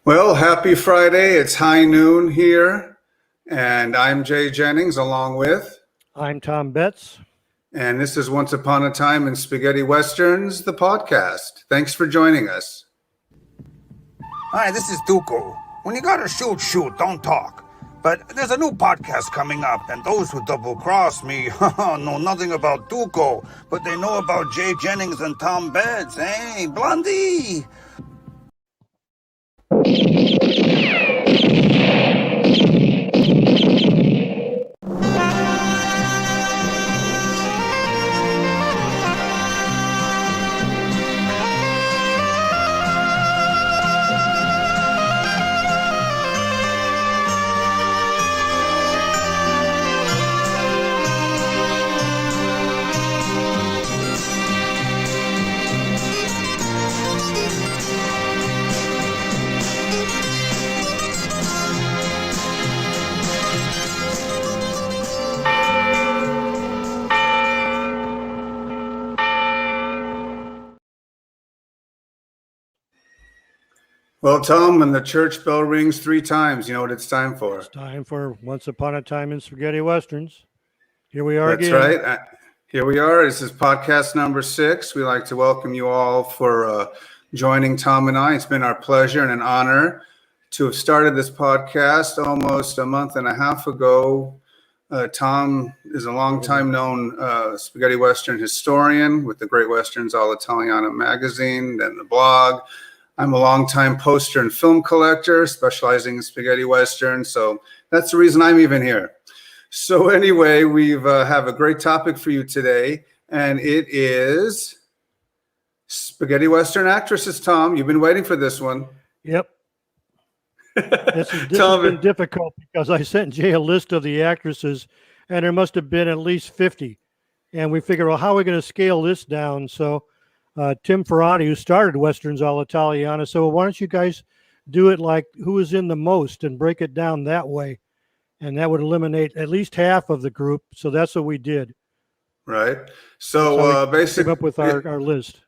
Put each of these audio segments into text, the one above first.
Well, happy Friday. It's high noon here, and I'm Jay Jennings along with, I'm Tom Betts. and this is Once Upon a Time in Spaghetti Westerns, the podcast. Thanks for joining us. Hi, this is Duco. When you gotta shoot, shoot, don't talk. But there's a new podcast coming up, and those who double-cross me know nothing about Duco, but they know about Jay Jennings and Tom Betts. Hey, Blondie! Well, Tom, when the church bell rings 3 times, you know what it's time for. It's time for Once Upon a Time in Spaghetti Westerns. Here we are That's again. right. Here we are. This is podcast number 6. We'd like to welcome you all for joining Tom and I. It's been our pleasure and an honor to have started this podcast almost a month and a half ago. Tom is a long-time known spaghetti Western historian with the Great Westerns All Italiana magazine and the blog. I'm a longtime poster and film collector specializing in spaghetti Western. So that's the reason I'm even here. So anyway, we have a great topic for you today, and it is spaghetti Western actresses. Tom, you've been waiting for this one. Yep. This has been difficult because I sent Jay a list of the actresses, and there must have been at least 50. And we figured, well, how are we going to scale this down? So Tim Ferrati, who started Westerns All Italiana, so why don't you guys do it like who is in the most and break it down that way? And that would eliminate at least half of the group. So that's what we did. Right. So basically, came up with our list.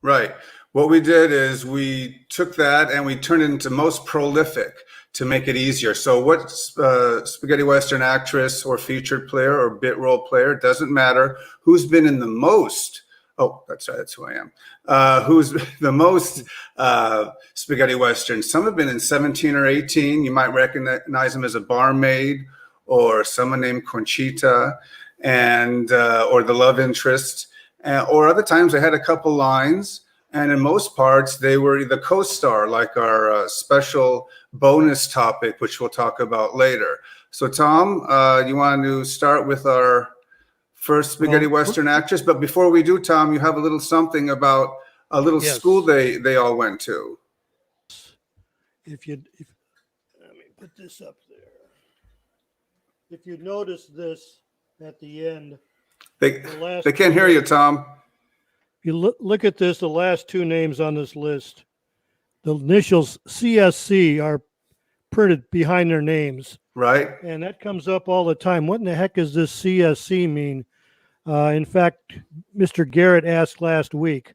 Right. What we did is we took that and we turned it into most prolific to make it easier. So what spaghetti Western actress or featured player or bit role player, doesn't matter, who's been in the most. Oh, that's right. That's who I am. Who's the most spaghetti Western? Some have been in 17 or 18. You might recognize them as a barmaid or someone named Conchita and or the love interest. Or other times they had a couple lines. And in most parts, they were the co-star, like our special bonus topic, which we'll talk about later. So, Tom, you want to start with our first spaghetti Western actress? But before we do, Tom, you have a little something about a little school they all went to. Let me put this up there. If you notice this at the end, they can't hear you, Tom. You look at this, the last 2 names on this list, the initials CSC are printed behind their names. Right. And that comes up all the time. What in the heck does this CSC mean? In fact, Mr. Garrett asked last week.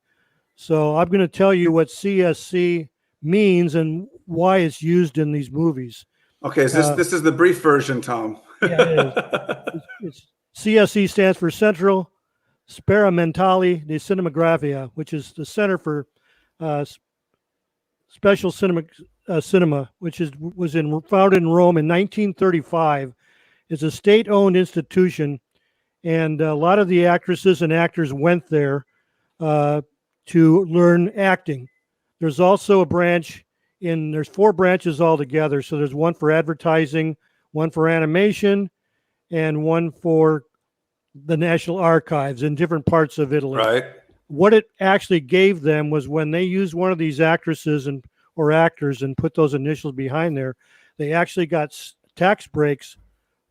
So I'm going to tell you what CSC means and why it's used in these movies. Okay, this is the brief version, Tom. Yeah, it is. CSC stands for Central Sperimentale di Cinematografia, which is the Center for Special Cinema, which was founded in Rome in 1935. It's a state-owned institution, and a lot of the actresses and actors went there to learn acting. There's also a branch there's 4 branches altogether. So there's one for advertising, one for animation, and one for the National Archives in different parts of Italy. Right. What it actually gave them was when they used one of these actresses or actors and put those initials behind there, they actually got tax breaks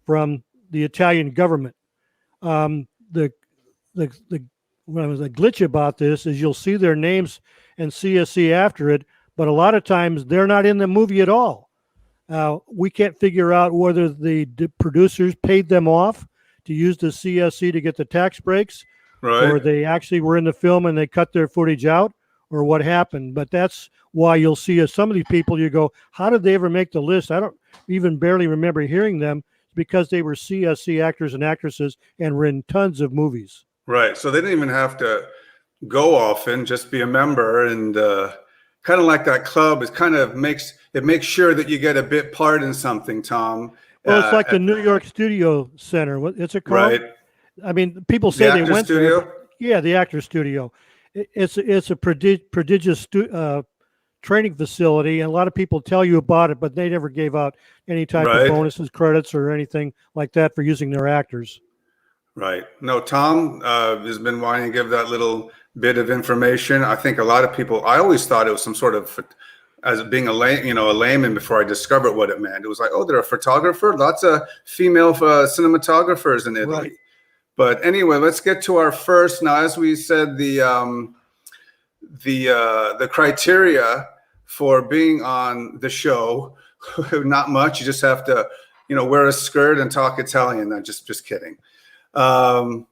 from the Italian government. The glitch about this is you'll see their names and CSC after it, but a lot of times they're not in the movie at all. We can't figure out whether the producers paid them off to use the CSC to get the tax breaks, right, or they actually were in the film and they cut their footage out, or what happened. But that's why you'll see some of these people, you go, how did they ever make the list? I don't even barely remember hearing them, because they were CSC actors and actresses and were in tons of movies. Right. So they didn't even have to go often, just be a member. And kind of like that club, makes sure that you get a bit part in something, Tom. Well, it's like the New York Studio Center. What it's called? Right. I mean, people say they went studio? there. Yeah, the Actors Studio. It's a prodigious training facility, and a lot of people tell you about it, but they never gave out any type of bonuses, credits, or anything like that for using their actors. Right. No, Tom has been wanting to give that little bit of information. I think a lot of people, I always thought it was some sort of, as being a layman before I discovered what it meant. It was like, oh, they're a photographer. Lots of female cinematographers in Italy. Right. But anyway, let's get to our first. Now, as we said, the criteria for being on the show, not much. You just have to, wear a skirt and talk Italian. No, just kidding. Tom,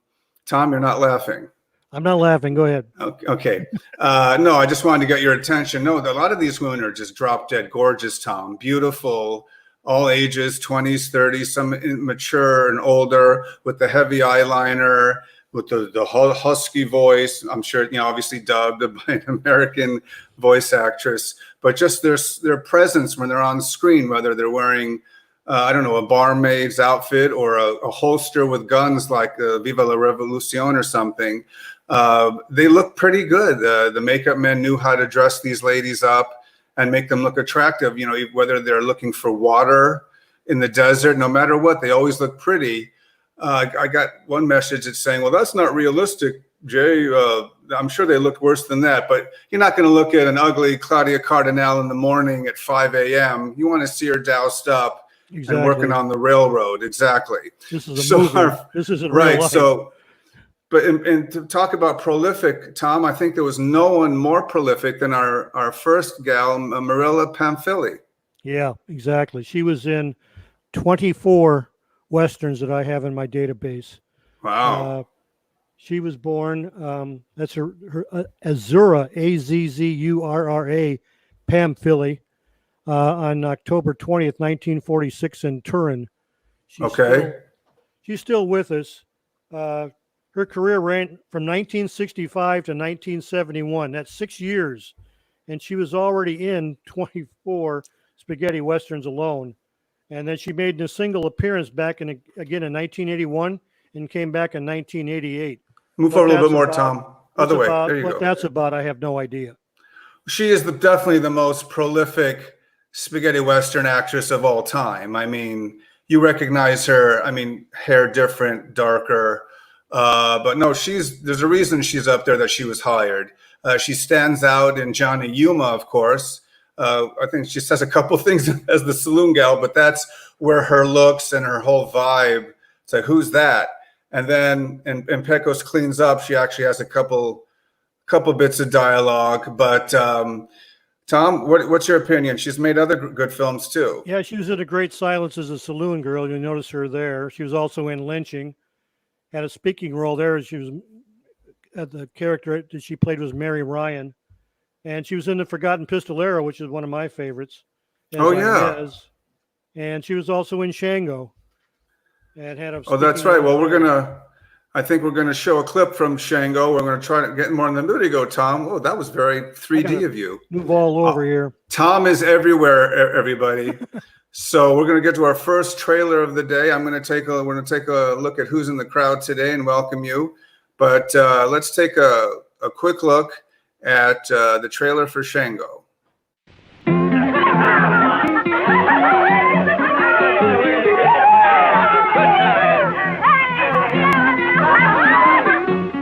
you're not laughing. I'm not laughing. Go ahead. Okay. No, I just wanted to get your attention. No, a lot of these women are just drop dead gorgeous, Tom. Beautiful, all ages, 20s, 30s, some mature and older, with the heavy eyeliner, with the husky voice. I'm sure, obviously dubbed by an American voice actress, but just their presence when they're on screen, whether they're wearing, I don't know, a barmaid's outfit or a holster with guns like Viva la Revolucion or something. They look pretty good. The makeup men knew how to dress these ladies up and make them look attractive. Whether they're looking for water in the desert, no matter what, they always look pretty. I got one message that's saying, well, that's not realistic, Jay. I'm sure they look worse than that, but you're not going to look at an ugly Claudia Cardinale in the morning at 5 a.m. You want to see her doused up and working on the railroad. Exactly. This is a movie. This isn't right. Real life. So, but and to talk about prolific, Tom, I think there was no one more prolific than our first gal, Marilla Pamphili. Yeah, exactly. She was in 24 Westerns that I have in my database. Wow. She was born, that's her Azzurra, Azzurra, Pamphili, on October 20th, 1946 in Turin. She's still with us. Her career ran from 1965 to 1971. That's 6 years. And she was already in 24 spaghetti Westerns alone. And then she made a single appearance back again in 1981 and came back in 1988. Move forward a little bit more, Tom. Other way. There you go. What that's about, I have no idea. She is definitely the most prolific spaghetti Western actress of all time. I mean, you recognize her. I mean, hair different, darker. But no, there's a reason she's up there, that she was hired. She stands out in Johnny Yuma, of course. I think she says a couple things as the saloon gal, but that's where her looks and her whole vibe. It's like, who's that? And then, and Pecos cleans up. She actually has a couple bits of dialogue. But Tom, what's your opinion? She's made other good films too. Yeah, she was in A Great Silence as a saloon girl. You'll notice her there. She was also in Lynching. Had a speaking role there. She was the character that she played was Mary Ryan, and she was in The Forgotten Pistolero, which is one of my favorites. And she was also in Shango. And had a that's right. Well, I think we're gonna show a clip from Shango. We're gonna try to get more in the mood. Go, Tom. Oh, that was very 3D of you. Move all over here. Tom is everywhere, everybody. So we're going to get to our first trailer of the day. We're going to take a look at who's in the crowd today and welcome you. But let's take a quick look at the trailer for Shango.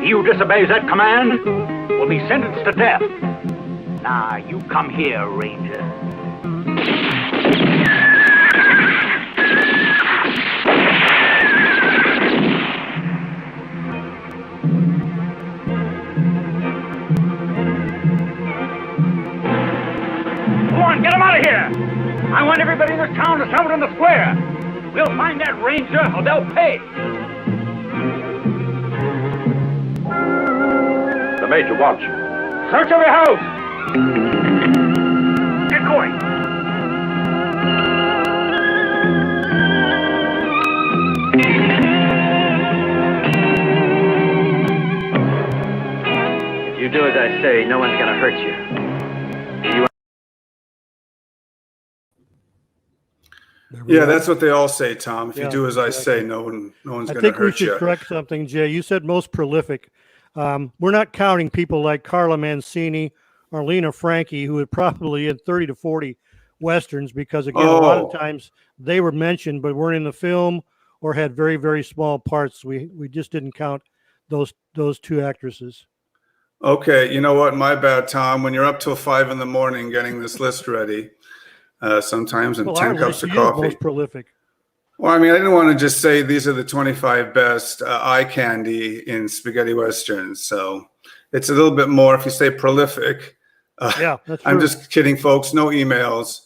He who disobeys that command will be sentenced to death. Now, you come here, Ranger. Get him out of here! I want everybody in this town to assemble in the square. We'll find that ranger, or they'll pay. The Major wants you. Search every house! Get going! If you do as I say, no one's gonna hurt you. Yeah, that's what they all say, Tom. If you Yeah, do as I exactly. say, no one's I going to think we hurt should you. correct something, Jay. You said most prolific. We're not counting people like Carla Mancini or Lena Franchi, who had probably had 30 to 40 Westerns, because, again, a lot of times they were mentioned but weren't in the film or had very, very small parts. We just didn't count those two actresses. Okay, you know what? My bad, Tom. When you're up till 5 a.m. getting this list ready, sometimes and Well, 10 our cups list of is coffee. most prolific. Well, I mean, I didn't want to just say these are the 25 best eye candy in spaghetti westerns. So it's a little bit more if you say prolific. Yeah, that's I'm true. just kidding, folks. No emails.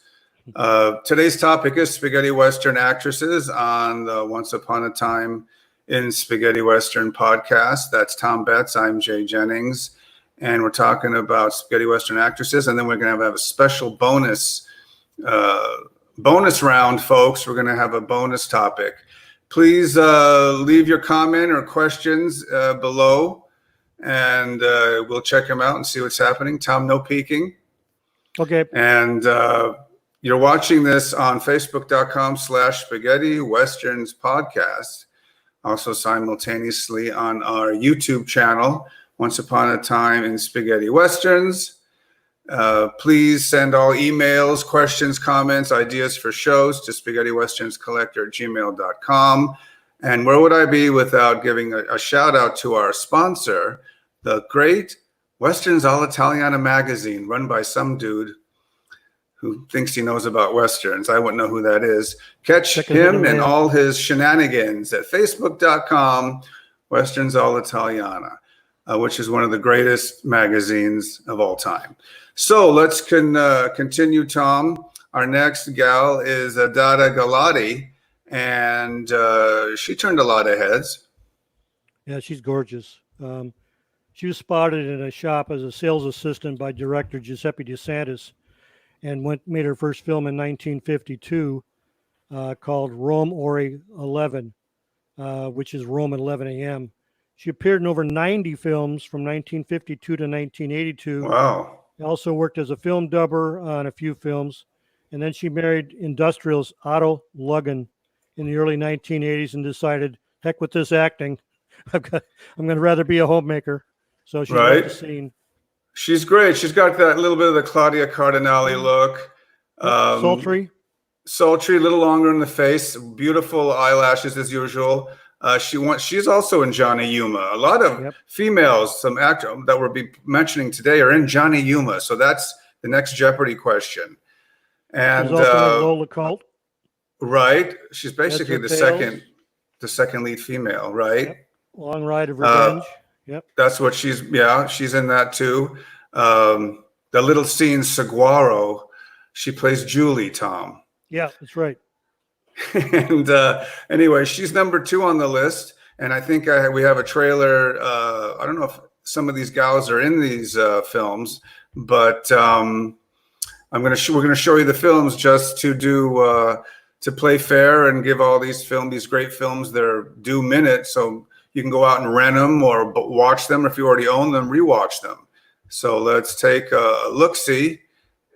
Today's topic is spaghetti western actresses on the Once Upon a Time in Spaghetti Western podcast. That's Tom Betts. I'm Jay Jennings. And we're talking about spaghetti western actresses. And then we're going to have a special bonus round, folks. We're going to have a bonus topic. Please leave your comment or questions below, and we'll check them out and see what's happening. Tom, no peeking. Okay. And you're watching this on Facebook.com/Spaghetti Westerns Podcast. Also simultaneously on our YouTube channel, Once Upon a Time in Spaghetti Westerns. Please send all emails, questions, comments, ideas for shows to spaghettiwesternscollector@gmail.com. And where would I be without giving a shout out to our sponsor, the great Westerns All Italiana magazine, run by some dude who thinks he knows about Westerns. I wouldn't know who that is. Catch him and all his shenanigans at facebook.com, Westerns All Italiana, which is one of the greatest magazines of all time. So let's continue, Tom. Our next gal is Dada Galotti, and she turned a lot of heads. Yeah, she's gorgeous. She was spotted in a shop as a sales assistant by director Giuseppe DeSantis, and made her first film in 1952 called Rome Ore 11, which is Rome at 11 a.m. She appeared in over 90 films from 1952 to 1982. Wow. Also worked as a film dubber on a few films. And then she married industrialist Otto Luggen in the early 1980s and decided, heck with this acting. I'm going to rather be a homemaker. So she left the scene. She's great. She's got that little bit of the Claudia Cardinale look. Sultry, a little longer in the face. Beautiful eyelashes as usual. She's also in Johnny Yuma. A lot of females, some actors that we'll be mentioning today, are in Johnny Yuma. So that's the next Jeopardy question. And she's also in Lola Cult. Right. She's basically the second lead female, right? Yep. Long Ride of Revenge. That's what she's in that too. The little scene Saguaro, she plays Julie, Tom. Yeah, that's right. And anyway, she's number 2 on the list. And I think we have a trailer. I don't know if some of these gals are in these films, but we're going to show you the films just to to play fair and give all these great films their due minute. So you can go out and rent them or watch them. If you already own them, rewatch them. So let's take a look-see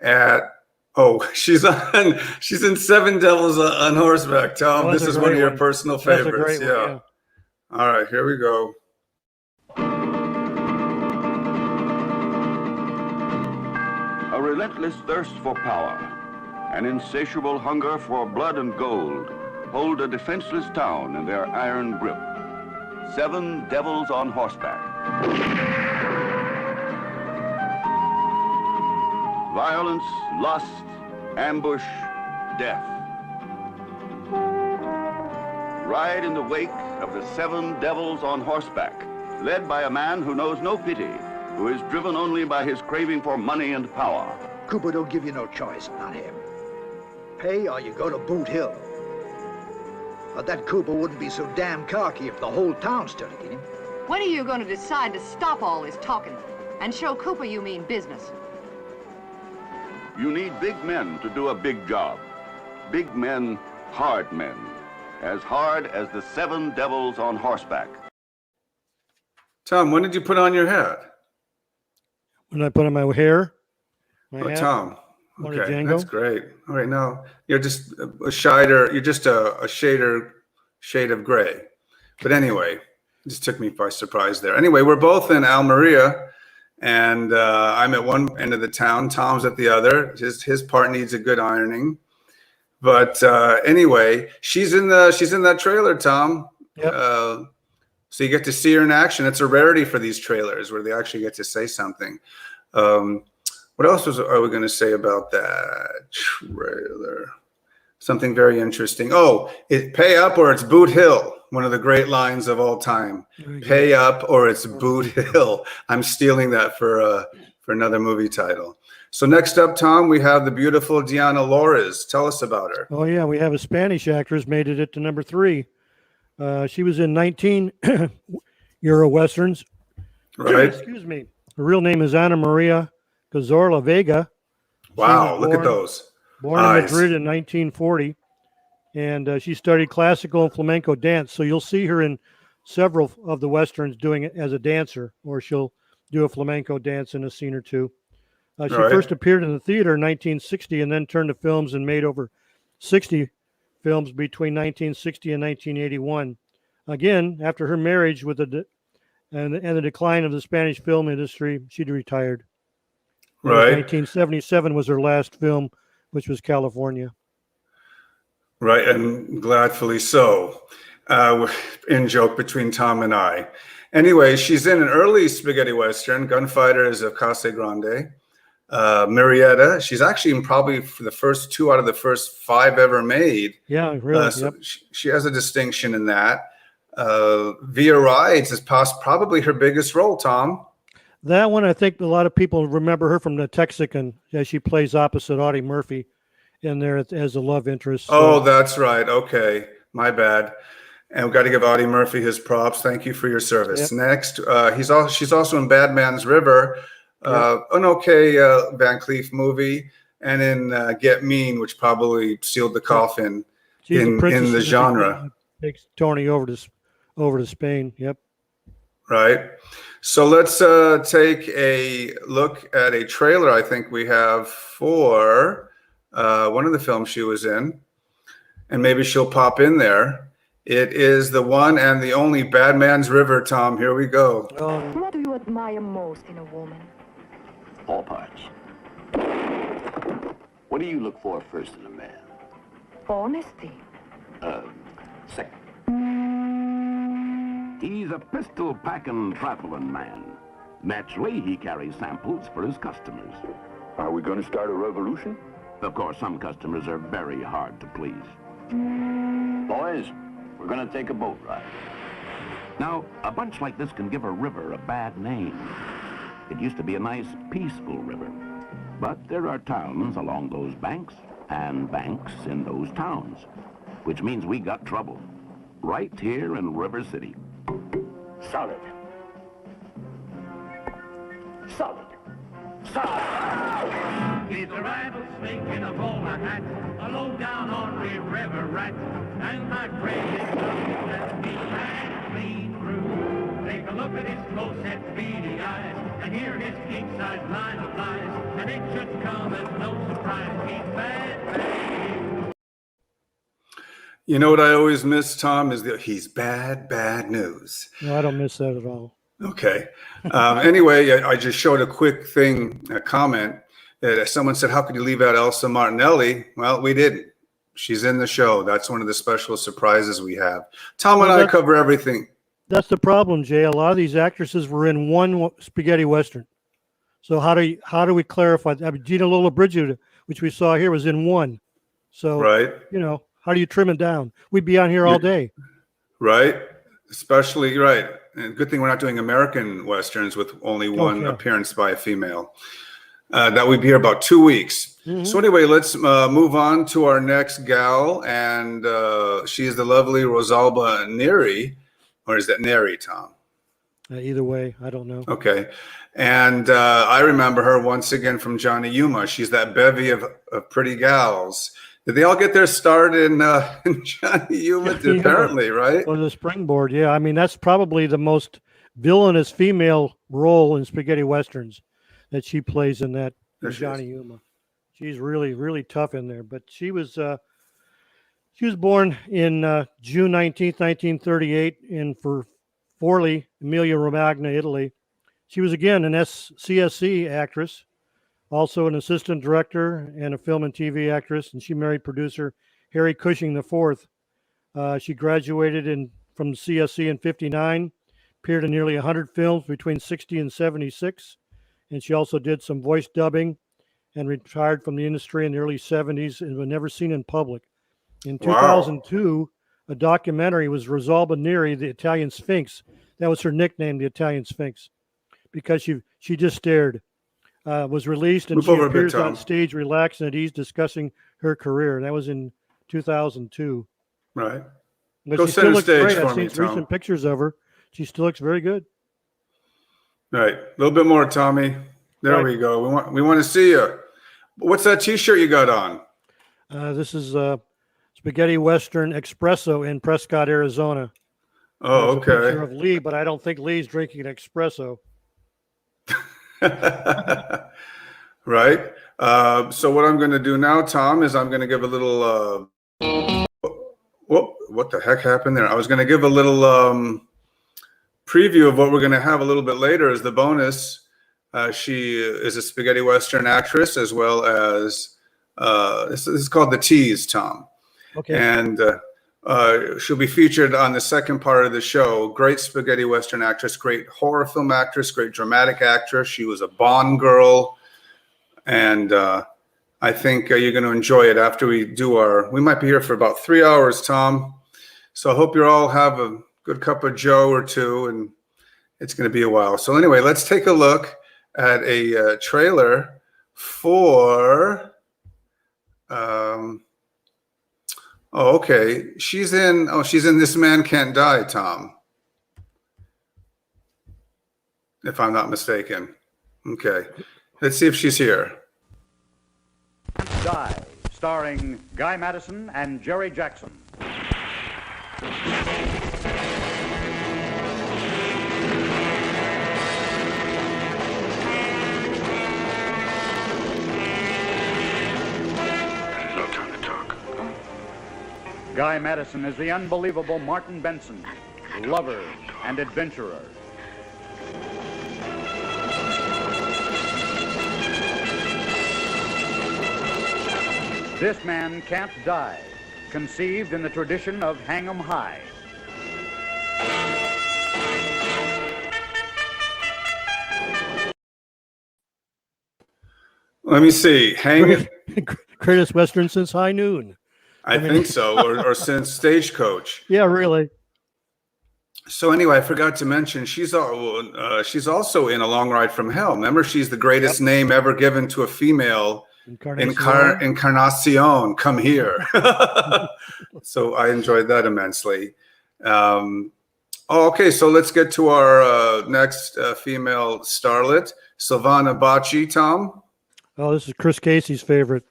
at. Oh, she's in Seven Devils on Horseback, Tom. This is one of your personal favorites. Yeah. All right, here we go. A relentless thirst for power, an insatiable hunger for blood and gold hold a defenseless town in their iron grip. 7 Devils on Horseback. Violence, lust, ambush, death. Ride in the wake of the 7 Devils on Horseback, led by a man who knows no pity, who is driven only by his craving for money and power. Cooper don't give you no choice, not him. Pay or you go to Boot Hill. But that Cooper wouldn't be so damn cocky if the whole town stood against him. When are you going to decide to stop all this talking? And show Cooper you mean business. You need big men to do a big job. Big men, hard men. As hard as the 7 devils on horseback. Tom, when did you put on your hat? When I put on my hair, my Oh, hat, Tom. on a Okay, Django. that's great. All right, now you're just a shider. You're just a shade of gray. But anyway, it just took me by surprise there. Anyway, we're both in Almeria, and I'm at one end of the town. Tom's at the other. His part needs a good ironing. But anyway, she's in that trailer, Tom. Yep. So you get to see her in action. It's a rarity for these trailers where they actually get to say something. What else are we going to say about that trailer? Something very interesting. Oh, pay up or it's Boot Hill. One of the great lines of all time. Pay up or it's Boot Hill. I'm stealing that for another movie title. So next up, Tom, we have the beautiful Diana Lores. Tell us about her. Oh, yeah. We have a Spanish actress made it to number 3. She was in 19 Euro Westerns. Right. Excuse me. Her real name is Ana Maria Cazorla Vega. Wow, look at those. Born in Madrid in 1940. And she studied classical and flamenco dance. So you'll see her in several of the Westerns doing it as a dancer, or she'll do a flamenco dance in a scene or two. She first appeared in the theater in 1960 and then turned to films and made over 60 films between 1960 and 1981. Again, after her marriage with the decline of the Spanish film industry, she retired. Right. 1977 was her last film, which was California. Right, and gladfully so. In joke between Tom and I. Anyway, she's in an early spaghetti western, Gunfighters of Casa Grande. Marietta, she's actually in probably for the first 2 out of the first 5 ever made. Yeah, really. So she has a distinction in that. Via Rides is probably her biggest role, Tom. That one, I think a lot of people remember her from the Texican, as she plays opposite Audie Murphy in there as a love interest. Oh, that's right. Okay, my bad. And we've got to give Audie Murphy his props. Thank you for your service. Yep. Next, she's also in Bad Man's River, an okay Van Cleef movie, and in Get Mean, which probably sealed the coffin in the genre. Takes Tony over to Spain. Yep. Right. So let's take a look at a trailer I think we have for one of the films she was in, and maybe she'll pop in there. It is the one and the only Bad Man's River, Tom. Here we go. What do you admire most in a woman? All parts. What do you look for first in a man? Honesty. Second. He's a pistol-packing, traveling man. Naturally, he carries samples for his customers. Are we going to start a revolution? Of course, some customers are very hard to please. Boys, we're going to take a boat ride. Now, a bunch like this can give a river a bad name. It used to be a nice, peaceful river. But there are towns along those banks, and banks in those towns, which means we got trouble. Right here in River City. Solid. Solid. Solid. He's a rattlesnake in a bowler hat, a low-down ornery river rat, and my crazy love lets me laugh clean through. Take a look at his close-set beady eyes, and hear his king-size line of lies, and it should come as no surprise he's bad, bad. You know what I always miss, Tom, is he's bad news. No, I don't miss that at all. Okay. Anyway, I just showed a quick comment that someone said, how could you leave out Elsa Martinelli? Well, we didn't. She's in the show. That's one of the special surprises we have. Tom and I cover everything. That's the problem, Jay. A lot of these actresses were in one spaghetti western. So how do we clarify that? I mean, Gina Lollobrigida, which we saw here, was in one. So, right. How do you trim it down? We'd be on here all day. Right. Especially, right. And good thing we're not doing American Westerns with only one appearance by a female. That would be here about 2 weeks. Mm-hmm. So anyway, let's move on to our next gal. And she is the lovely Rosalba Neri. Or is that Neri, Tom? Either way, I don't know. Okay. And I remember her once again from Johnny Yuma. She's that bevy of pretty gals. Did they all get their start in Johnny Yuma? Apparently, right? Or the springboard, yeah. I mean, that's probably the most villainous female role in spaghetti westerns that she plays in that Johnny Yuma. She's really, really tough in there. But she was born in June 19th, 1938 in Forlì, Emilia-Romagna, Italy. She was again an CSC actress, also an assistant director and a film and TV actress, and she married producer Harry Cushing IV. She graduated from CSC in '59, appeared in nearly 100 films between '60 and '76, and she also did some voice dubbing and retired from the industry in the early '70s and was never seen in public. In 2002, a documentary was Rosalba Neri, the Italian Sphinx. That was her nickname, the Italian Sphinx, because she just stared. Was released, and she appears on stage relaxed and at ease discussing her career. And that was in 2002. Right. But Go she set still a looks stage great. for I've me, seen Tom. recent pictures of her. She still looks very good. Right. A little bit more, Tommy. There we go. We want to see you. What's that T-shirt you got on? This is Spaghetti Western Espresso in Prescott, Arizona. Oh, There's a okay. picture of Lee, but I don't think Lee's drinking an espresso. Right. So what I'm going to do now, Tom, is I'm going to give a little. What the heck happened there? I was going to give a little preview of what we're going to have a little bit later as the bonus. She is a spaghetti western actress, as well as this is called The Tease, Tom. Okay. And she'll be featured on the second part of the show. Great spaghetti western actress, great horror film actress, great dramatic actress. She was a Bond girl, and I think you're going to enjoy it after we do we might be here for about 3 hours, Tom. So I hope you all have a good cup of Joe or two, and it's going to be a while. So anyway, let's take a look at a trailer for okay. She's in This Man Can't Die, Tom. If I'm not mistaken. Okay. Let's see if she's here. Die, starring Guy Madison and Jerry Jackson. No time to talk. Guy Madison is the unbelievable Martin Benson, lover and adventurer. This Man Can't Die, conceived in the tradition of Hang 'em High. Let me see. Greatest Western since High Noon. I think so, or since Stagecoach. Yeah, really. So anyway, I forgot to mention she's also in A Long Ride from Hell. Remember, she's the greatest name ever given to a female. Encarnacion, come here. So I enjoyed that immensely. Okay, so let's get to our next female starlet, Silvana Bocci, Tom. Oh, this is Chris Casey's favorite.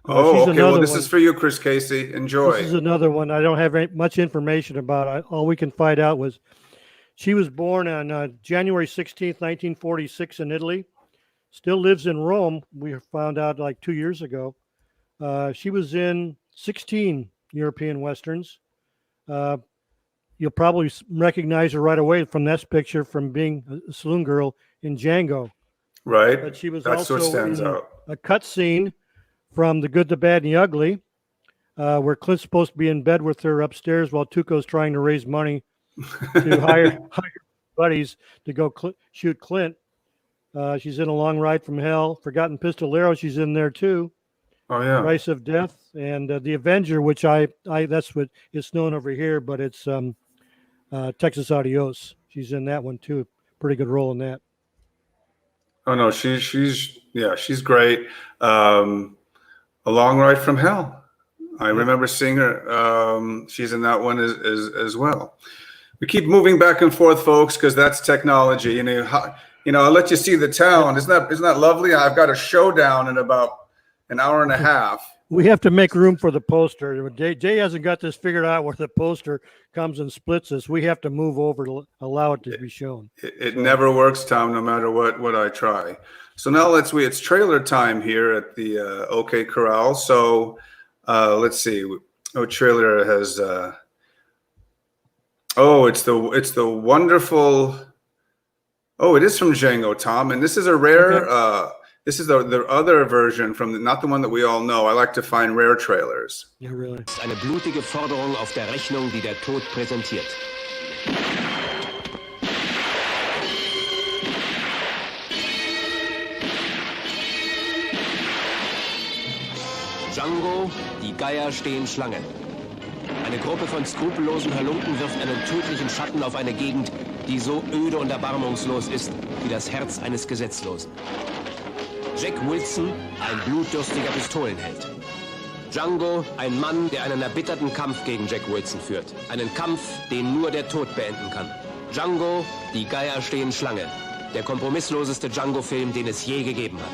Okay. Well, this is for you, Chris Casey. Enjoy. This is another one I don't have much information about. All we can find out was she was born on January 16th, 1946 in Italy. Still lives in Rome. We found out like 2 years ago. She was in 16 European Westerns. You'll probably recognize her right away from this picture from being a saloon girl in Django. Right. But she was That's also what stands in out. a cut scene from The Good, the Bad, and the Ugly, where Clint's supposed to be in bed with her upstairs while Tuco's trying to raise money to hire buddies to go shoot Clint. She's in A Long Ride from Hell. Forgotten Pistolero, she's in there too. Oh yeah. Price of Death and The Avenger, which I that's what it's known over here, but it's Texas Adios. She's in that one too. Pretty good role in that. Oh no, she's great. A Long Ride from Hell. I remember seeing her. She's in that one as well. We keep moving back and forth, folks, because that's technology. I'll let you see the town. Isn't that lovely? I've got a showdown in about an hour and a half. We have to make room for the poster. Jay hasn't got this figured out where the poster comes and splits us. We have to move over to allow it to be shown. It never works, Tom, no matter what I try. So now it's trailer time here at the OK Corral. So let's see. Oh, trailer has it's the wonderful. Oh, it is from Django, Tom, and this is a rare. Okay. This is the other version not the one that we all know. I like to find rare trailers. Yeah, really. Eine blutige Forderung auf der Rechnung, die der Tod präsentiert. Django, die Geier stehen Schlange. Eine Gruppe von skrupellosen Halunken wirft einen tödlichen Schatten auf eine Gegend, die so öde und erbarmungslos ist, wie das Herz eines Gesetzlosen. Jack Wilson, ein blutdürstiger Pistolenheld. Django, ein Mann, der einen erbitterten Kampf gegen Jack Wilson führt. Einen Kampf, den nur der Tod beenden kann. Django, die Geier stehen Schlange. Der kompromissloseste Django-Film, den es je gegeben hat.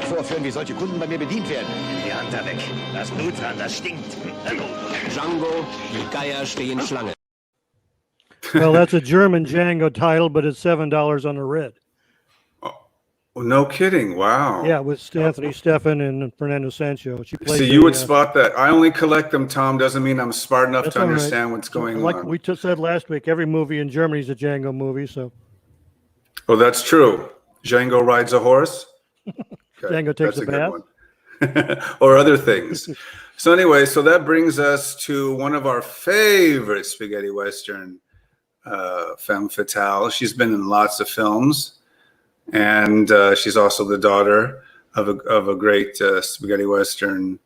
Vorführen, wie solche Kunden bei mir bedient werden. Die Hand da weg. Das Blut dran, das stinkt. Django, die Geier stehen Schlange. Well, that's a German Django title, but it's $7 on the red. Oh, no kidding! Wow. Yeah, with Anthony Stefan and Fernando Sancho. So you would spot that. I only collect them, Tom. Doesn't mean I'm smart enough to understand what's going on. Like we just said last week, every movie in Germany is a Django movie. So. Oh, that's true. Django rides a horse. Okay, Django takes a bath. Or other things. So anyway, so that brings us to one of our favorite spaghetti Western, femme fatale. She's been in lots of films, and she's also the daughter of a great spaghetti Western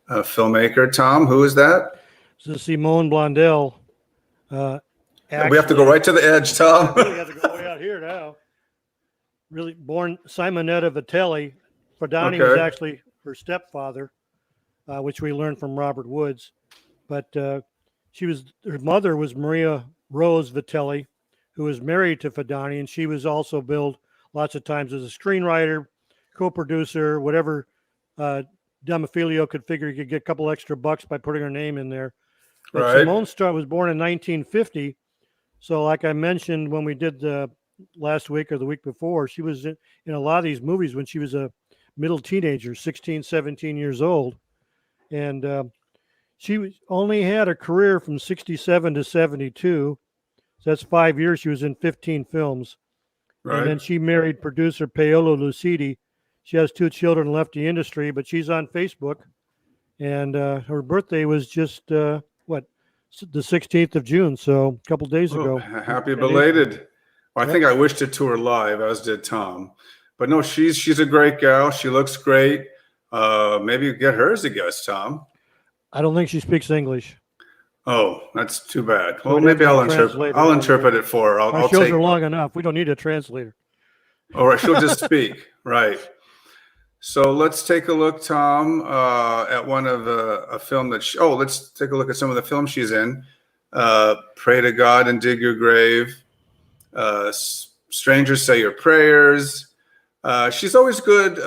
filmmaker. Tom, who is that? So Simone Blondell. We have to go right to the edge, Tom. We have to go way out here now. Really born Simonetta Vitelli. Ferdani was actually her stepfather, which we learned from Robert Woods. But her mother was Maria Rose Vitelli, who was married to Ferdani, and she was also billed lots of times as a screenwriter, co-producer, whatever. Demofilio could figure he could get a couple extra bucks by putting her name in there. But right. Simone Starr was born in 1950. So like I mentioned when we did the last week or the week before, she was in a lot of these movies when she was a middle teenager, 16, 17 years old. And she only had a career from 67 to 72. So that's 5 years. She was in 15 films. Right. And then she married producer Paolo Lucidi. She has 2 children, left the industry, but she's on Facebook. And her birthday was just, the 16th of June. So a couple days ago. Happy belated. Well, I think I wished it to her live, as did Tom. But no, she's a great gal. She looks great. Maybe get her as a guest, Tom. I don't think she speaks English. Oh, that's too bad. Well, maybe I'll interpret it for her. Our shows are long enough. We don't need a translator. All right, she'll just speak. Right. So let's take a look, Tom, at one of a film that let's take a look at some of the films she's in. Pray to God and Dig Your Grave. Strangers Say Your Prayers. She's always good.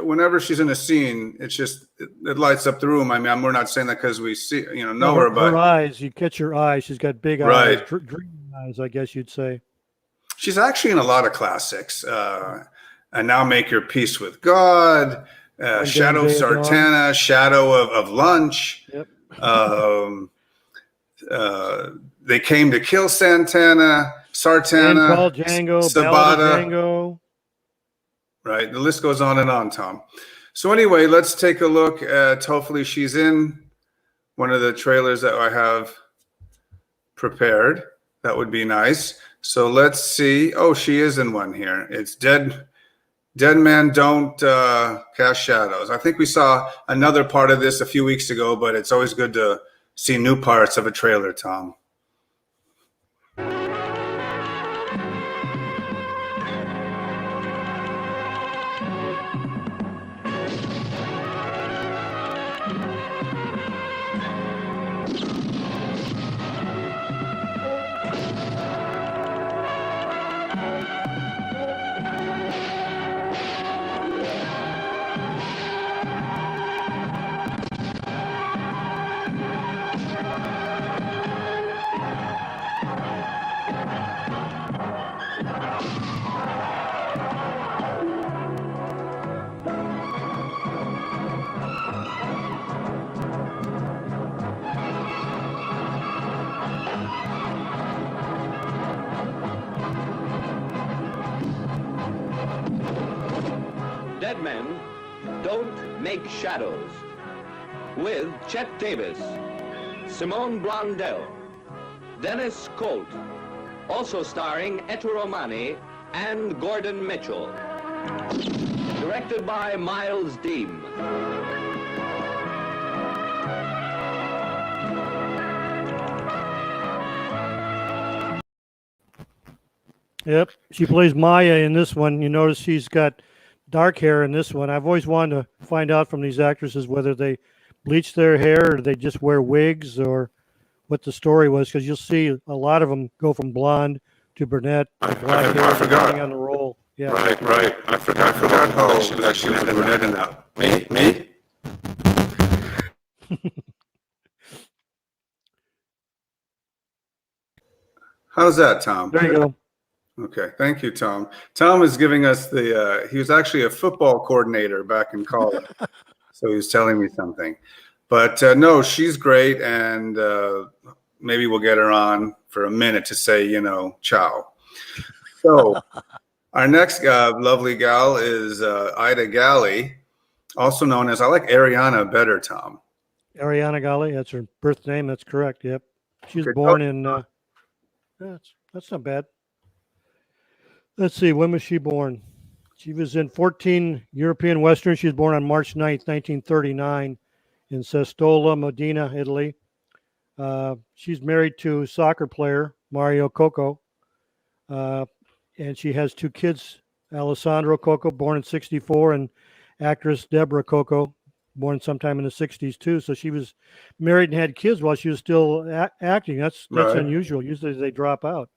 Whenever she's in a scene, it lights up the room. I mean, we're not saying that because we know her, but her eyes, you catch her eyes. She's got big eyes, dreamy eyes, I guess you'd say. She's actually in a lot of classics. And Now Make Your Peace with God, Shadow of Sartana, Shadow of Lunch. Yep. They Came to Kill Sartana, Django, Sabata. Django. Right, the list goes on and on, Tom. So anyway, let's take a look at, hopefully she's in one of the trailers that I have prepared. That would be nice. So let's see. Oh, she is in one here. It's Dead Men Don't Cast Shadows. I think we saw another part of this a few weeks ago, but it's always good to see new parts of a trailer, Tom. Bad Men Don't Make Shadows with Chet Davis, Simone Blondell, Dennis Colt, also starring Etta Romani and Gordon Mitchell. Directed by Miles Deem. Yep, she plays Maya in this one. You notice she's got dark hair in this one. I've always wanted to find out from these actresses whether they bleach their hair or they just wear wigs or what the story was, because you'll see a lot of them go from blonde to brunette to black hair depending on the role. Yeah. Right. I forgot. Oh, she was a brunette in that. Me? How's that, Tom? There you go. Okay, thank you, Tom. Tom is giving us he was actually a football coordinator back in college. So he was telling me something. But no, she's great, and maybe we'll get her on for a minute to say, ciao. So our next lovely gal is Ida Galley, also known as, I like Ariana better, Tom. Ariana Galley, that's her birth name. That's correct. Yep. She was born in, that's not bad. Let's see, when was she born? She was in 14 European Westerns. She was born on March 9th, 1939 in Sestola, Modena, Italy. She's married to soccer player Mario Coco. And she has two kids, Alessandro Coco, born in 64, and actress Deborah Coco, born sometime in the 60s too. So she was married and had kids while she was still acting. That's Right. unusual. Usually they drop out.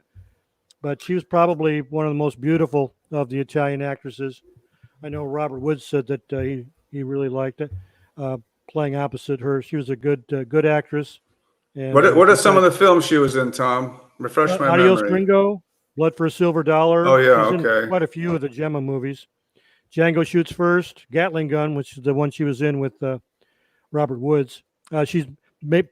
But she was probably one of the most beautiful of the Italian actresses. I know Robert Woods said that he really liked it, playing opposite her. She was a good actress. And, What are some of the films she was in, Tom? Refresh my Adios memory. Gringo, Blood for a Silver Dollar. Oh, yeah, She's in okay. quite a few of the Gemma movies. Django Shoots First, Gatling Gun, which is the one she was in with Robert Woods. She's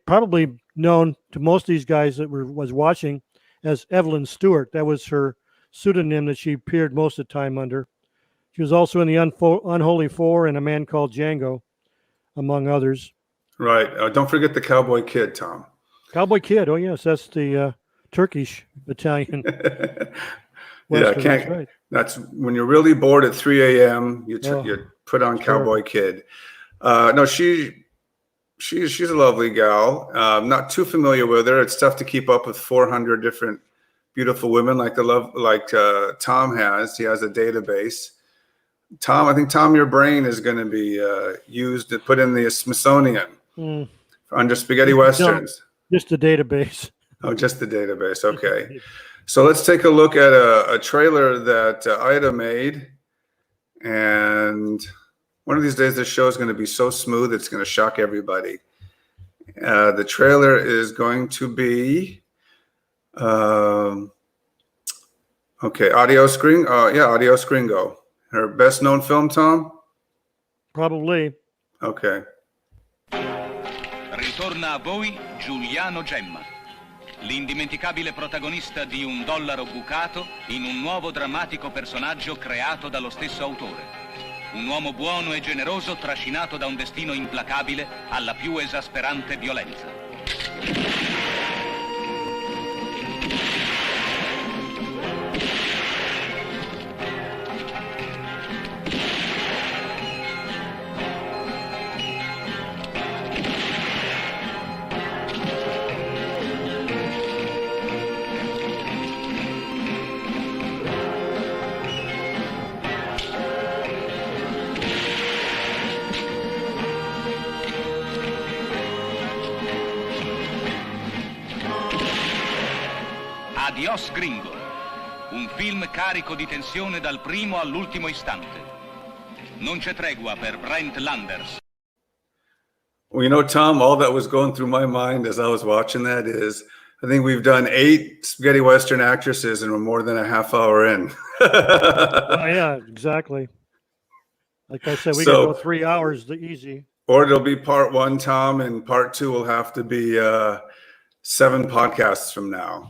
probably known to most of these guys that was watching as Evelyn Stewart. That was her pseudonym that she appeared most of the time under. She was also in the Unholy Four and A Man Called Django, among others. Right. Don't forget the Cowboy Kid, Tom. Cowboy Kid. Oh, yes. That's the Turkish Italian. Yeah, That's right. That's when you're really bored at 3 a.m. You put on Cowboy Kid. No, she's a lovely gal. Not too familiar with her. It's tough to keep up with 400 different beautiful women like Tom has. He has a database. Tom, I think your brain is going to be used to put in the Smithsonian under spaghetti westerns. No, just the database. Oh, just the database. Okay. So let's take a look at a trailer that Ida made. And one of these days, this show is going to be so smooth, it's going to shock everybody. The trailer is going to be, okay, Adios Gringo. Her best known film, Tom? Probably. Okay. Ritorna a voi Giuliano Gemma, l'indimenticabile protagonista di Un dollaro bucato in un nuovo drammatico personaggio creato dallo stesso autore. Un uomo buono e generoso trascinato da un destino implacabile alla più esasperante violenza. Adios Gringo, un film carico di tensione dal primo all'ultimo istante. Non c'è tregua per Brent Landers. Well, Tom, all that was going through my mind as I was watching that is, I think we've done 8 spaghetti western actresses and we're more than a half hour in. Well, yeah, exactly. Like I said, we can go 3 hours easy. Or it'll be part 1, Tom, and part 2 will have to be 7 podcasts from now.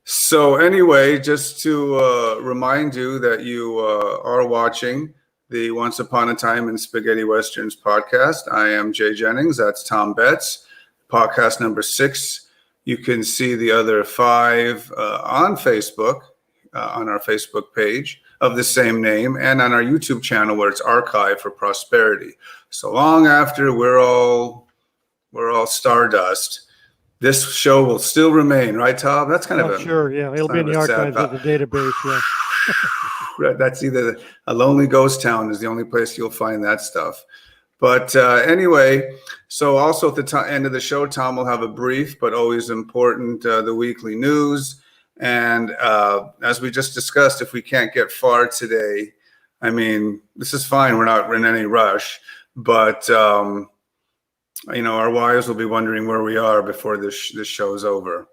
So anyway, just to remind you that you are watching the Once Upon a Time in Spaghetti Westerns podcast. I am Jay Jennings. That's Tom Betts. Podcast number 6. You can see the other 5 on Facebook, on our Facebook page of the same name, and on our YouTube channel where it's archived for prosperity. So long after we're all stardust, this show will still remain, right, Tom? That's kind of a sure, yeah. It'll be in the archives of the database, yeah. That's either a lonely ghost town is the only place you'll find that stuff. But anyway, so also at the end of the show, Tom will have a brief but always important the weekly news. And as we just discussed, if we can't get far today, I mean, this is fine. We're not in any rush, but our wives will be wondering where we are before this show is over.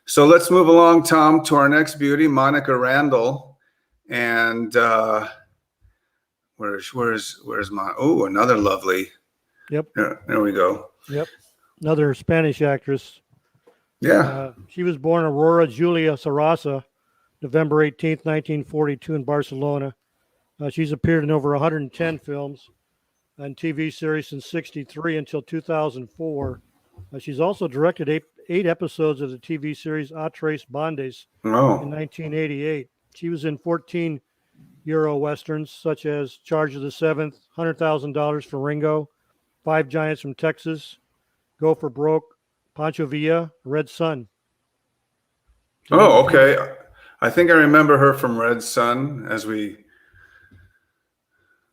So let's move along, Tom, to our next beauty, Monica Randall. And where's my another lovely. Yep. There we go. Yep. Another Spanish actress. Yeah. She was born Aurora Julia Sarasa, November 18th, 1942 in Barcelona. She's appeared in over 110 films and TV series since 1963 until 2004. She's also directed 8 episodes of the TV series A Tres Bandes in 1988. She was in 14 Euro westerns, such as Charge of the Seventh, $100,000 for Ringo, 5 Giants from Texas, Go for Broke, Pancho Villa, Red Sun. Oh, okay. I think I remember her from Red Sun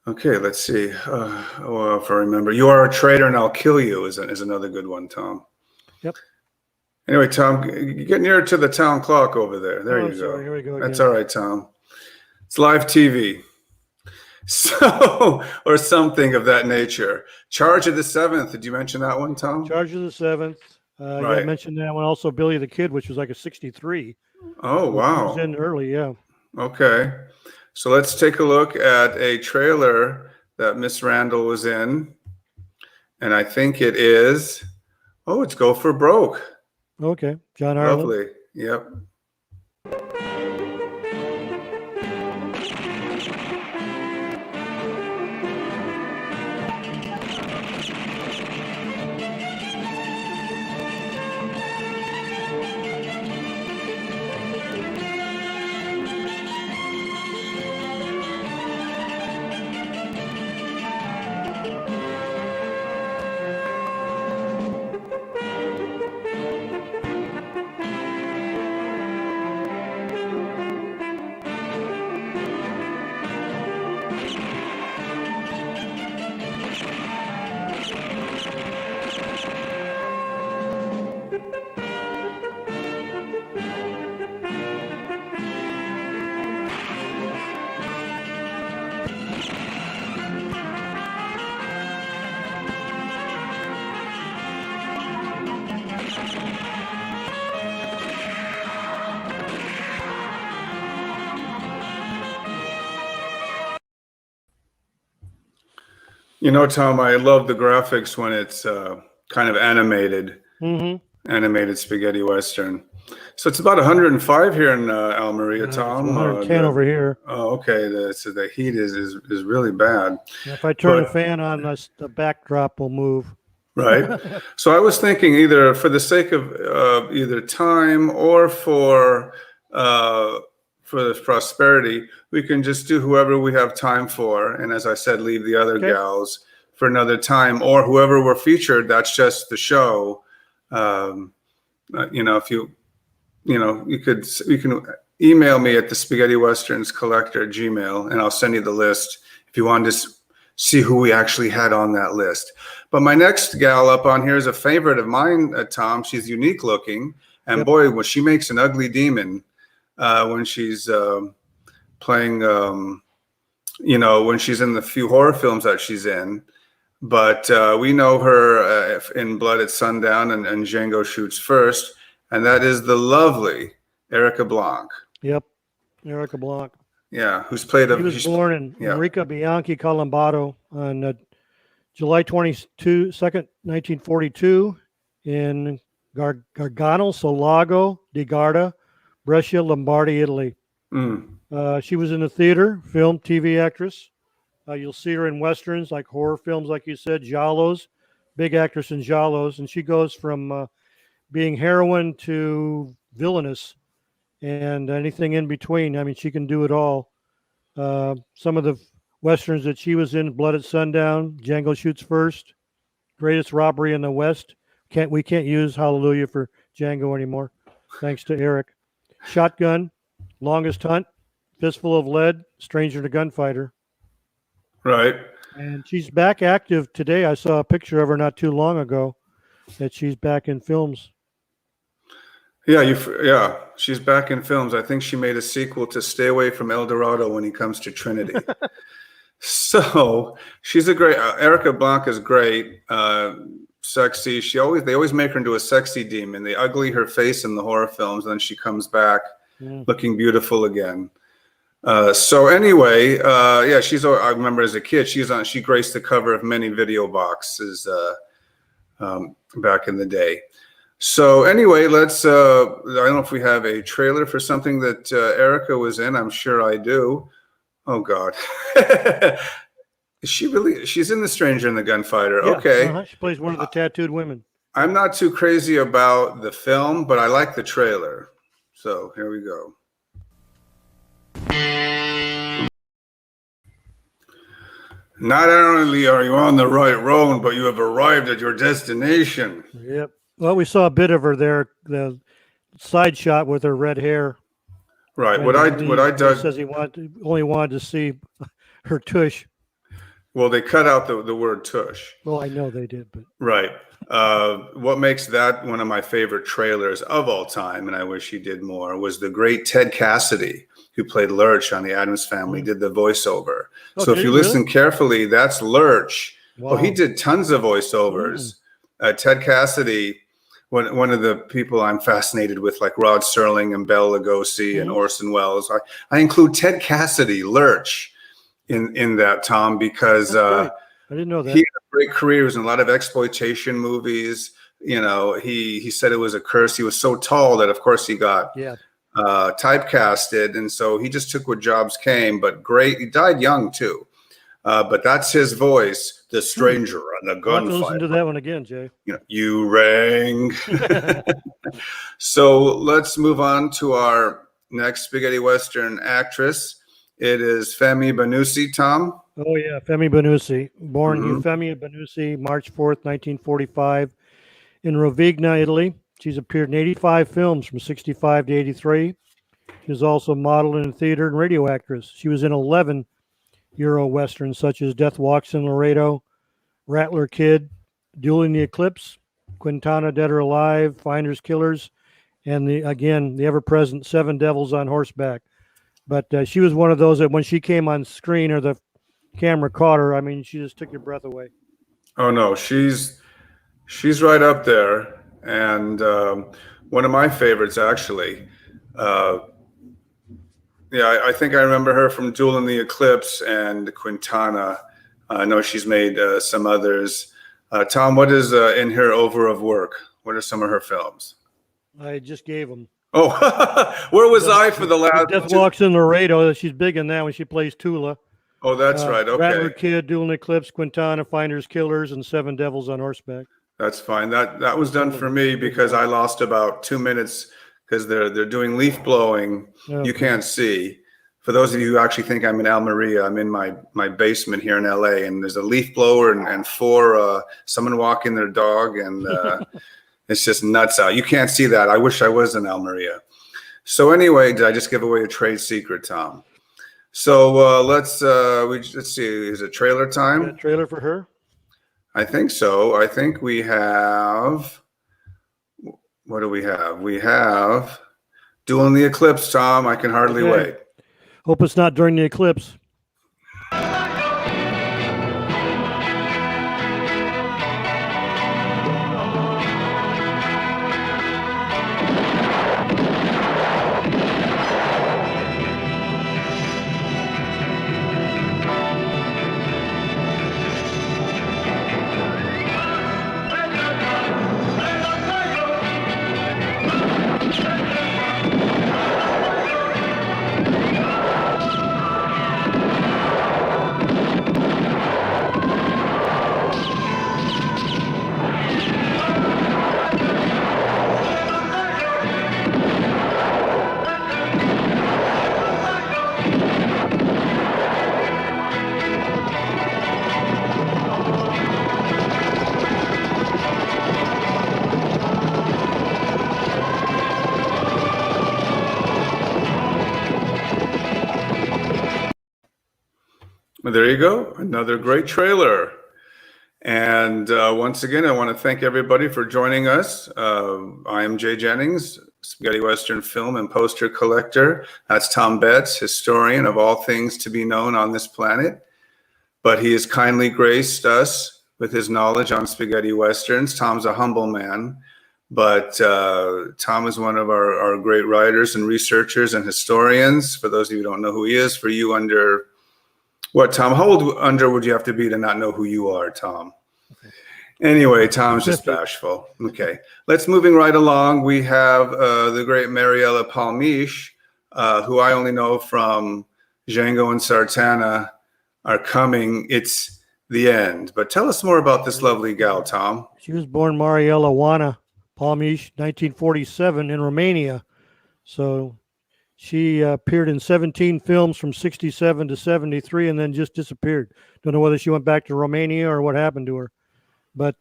Okay, let's see. If I remember. You Are a Traitor and I'll Kill You is another good one, Tom. Yep. Anyway, Tom, get nearer to the town clock over there. There you go. Here we go. That's all right, Tom. It's live TV. So, or something of that nature. Charge of the Seventh. Did you mention that one, Tom? Charge of the Seventh. Right. I mentioned that one also. Billy the Kid, which was like a 63. Oh, wow. It was in early, yeah. Okay. So let's take a look at a trailer that Miss Randall was in. And I think it is, it's Go for Broke. Okay. John Harlan. Lovely. Yep. Tom, I love the graphics when it's kind of animated, animated spaghetti western. So it's about 105 here in Almeria, Tom. 110 over here. Oh, okay. So the heat is really bad. If I turn the fan on, the backdrop will move. Right. So I was thinking either for the sake of either time or for the prosperity, we can just do whoever we have time for. And as I said, leave the other gals for another time, or whoever we're featured, that's just the show. If you can email me at the Spaghetti Westerns Collector at Gmail, and I'll send you the list if you want to see who we actually had on that list. But my next gal up on here is a favorite of mine, Tom. She's unique looking, and boy, when she makes an ugly demon when she's playing, when she's in the few horror films that she's in. But we know her in Blood at Sundown and Django Shoots First, and that is the lovely Erica Blanc. Yep, Erica Blanc. Yeah, who's played. He was born in Enrica Bianchi Colombato on July 22nd, 1942, in Gargano Solago di Garda, Brescia, Lombardy, Italy. She was in the theater, film, TV actress. You'll see her in westerns like horror films, like you said, giallos, big actress in giallos, and she goes from being heroine to villainous and anything in between. I mean, she can do it all. Some of the westerns that she was in: Blood at Sundown, Django Shoots First, Greatest Robbery in the West. We can't use Hallelujah for Django anymore, thanks to Eric. Shotgun, Longest Hunt, Fistful of Lead, Stranger to Gunfighter. Right. And she's back active today. I saw a picture of her not too long ago that she's back in films. Yeah, she's back in films. I think she made a sequel to Stay Away from El Dorado when he comes to Trinity. So she's a great, Erica Blanc is great, sexy. They always make her into a sexy demon. They ugly her face in the horror films, and then she comes back looking beautiful again. So anyway, yeah, I remember as a kid, she graced the cover of many video boxes back in the day. So anyway, I don't know if we have a trailer for something that Erica was in. I'm sure I do. Oh God. She's in The Stranger and the Gunfighter. Yeah, okay. She plays one of the tattooed women. I'm not too crazy about the film, but I like the trailer. So here we go. Not only are you on the right road, but you have arrived at your destination. Yep. Well, we saw a bit of her there, the side shot with her red hair. Right. He says he only wanted to see her tush. Well, they cut out the word tush. Well, I know they did, but right. What makes that one of my favorite trailers of all time, and I wish he did more, was the great Ted Cassidy, who played Lurch on The Addams Family, did the voiceover. So if you listen carefully, that's Lurch. Wow. Oh, he did tons of voiceovers. Ted Cassidy, one of the people I'm fascinated with, like Rod Serling and Bela Lugosi and Orson Welles. I include Ted Cassidy, Lurch, in that, Tom, because I didn't know that. He had a great career. He was in a lot of exploitation movies. You know, he said it was a curse. He was so tall that, of course, he got typecasted, and so he just took what jobs came. But great, he died young too. But that's his voice, the stranger and the gunfighter. Listen to that one again, Jay. You rang. So let's move on to our next spaghetti western actress. It is Femi Bonusi, Tom. Oh, yeah, Femi Bonusi. Born Euphemia Bonusi, March 4th, 1945, in Rovigna, Italy. She's appeared in 85 films from 65 to 83. She was also model and theater and radio actress. She was in 11 Euro westerns, such as Death Walks in Laredo, Rattler Kid, Dueling the Eclipse, Quintana Dead or Alive, Finders Killers, and the ever-present Seven Devils on Horseback. But she was one of those that when she came on screen or the camera caught her, I mean, she just took your breath away. Oh no, she's right up there, and one of my favorites actually. Yeah, I think I remember her from Dueling the Eclipse and Quintana. I know she's made some others. Tom, what is in her over of work? What are some of her films? I just gave them. Oh, where was I for the last? Death Walks in Laredo. She's big in that when she plays Tula. Oh, that's right. Okay. Rattler Kid, Dueling Eclipse, Quintana, Finders Killers, and Seven Devils on Horseback. That's fine. That was done for me because I lost about 2 minutes because they're doing leaf blowing. Okay. You can't see. For those of you who actually think I'm in Almeria, I'm in my basement here in LA, and there's a leaf blower and four someone walking their dog, and it's just nuts out. You can't see that. I wish I was in Almeria. So anyway, did I just give away a trade secret, Tom? So let's see. Is it trailer time? Trailer for her? I think so. I think we have. What do we have? We have Dueling the Eclipse, Tom. I can hardly wait. Hope it's not during the eclipse. Well, there you go. Another great trailer. And once again, I want to thank everybody for joining us. I am Jay Jennings, Spaghetti Western film and poster collector. That's Tom Betts, historian of all things to be known on this planet. But he has kindly graced us with his knowledge on spaghetti westerns. Tom's a humble man, but Tom is one of our great writers and researchers and historians. For those of you who don't know who he is, for you under what, Tom? How old under would you have to be to not know who you are, Tom? Okay. Anyway, Tom's just bashful. Okay, let's moving right along. We have the great Mariella Palmish, who I only know from Django and Sartana Are Coming. It's the End. But tell us more about this lovely gal, Tom. She was born Mariella Wana Palmish, 1947 in Romania. So she appeared in 17 films from 67 to 73 and then just disappeared. Don't know whether she went back to Romania or what happened to her. But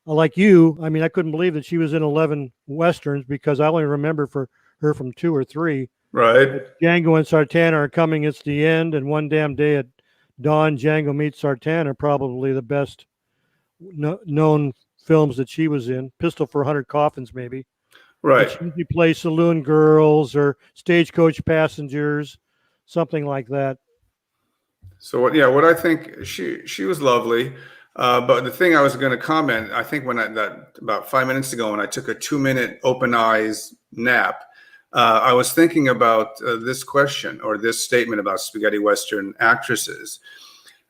like you, I mean, I couldn't believe that she was in 11 Westerns because I only remember for her from 2 or 3. Right. But Django and Sartana Are Coming, It's the End, and One Damn Day at Dawn, Django Meets Sartana are probably the best known films that she was in. Pistol for 100 Coffins, maybe. Right. She usually plays saloon girls or stagecoach passengers, something like that. So what I think, she was lovely. But the thing I was going to comment, I think about 5 minutes ago when I took a 2-minute open eyes nap, I was thinking about this question or this statement about spaghetti Western actresses.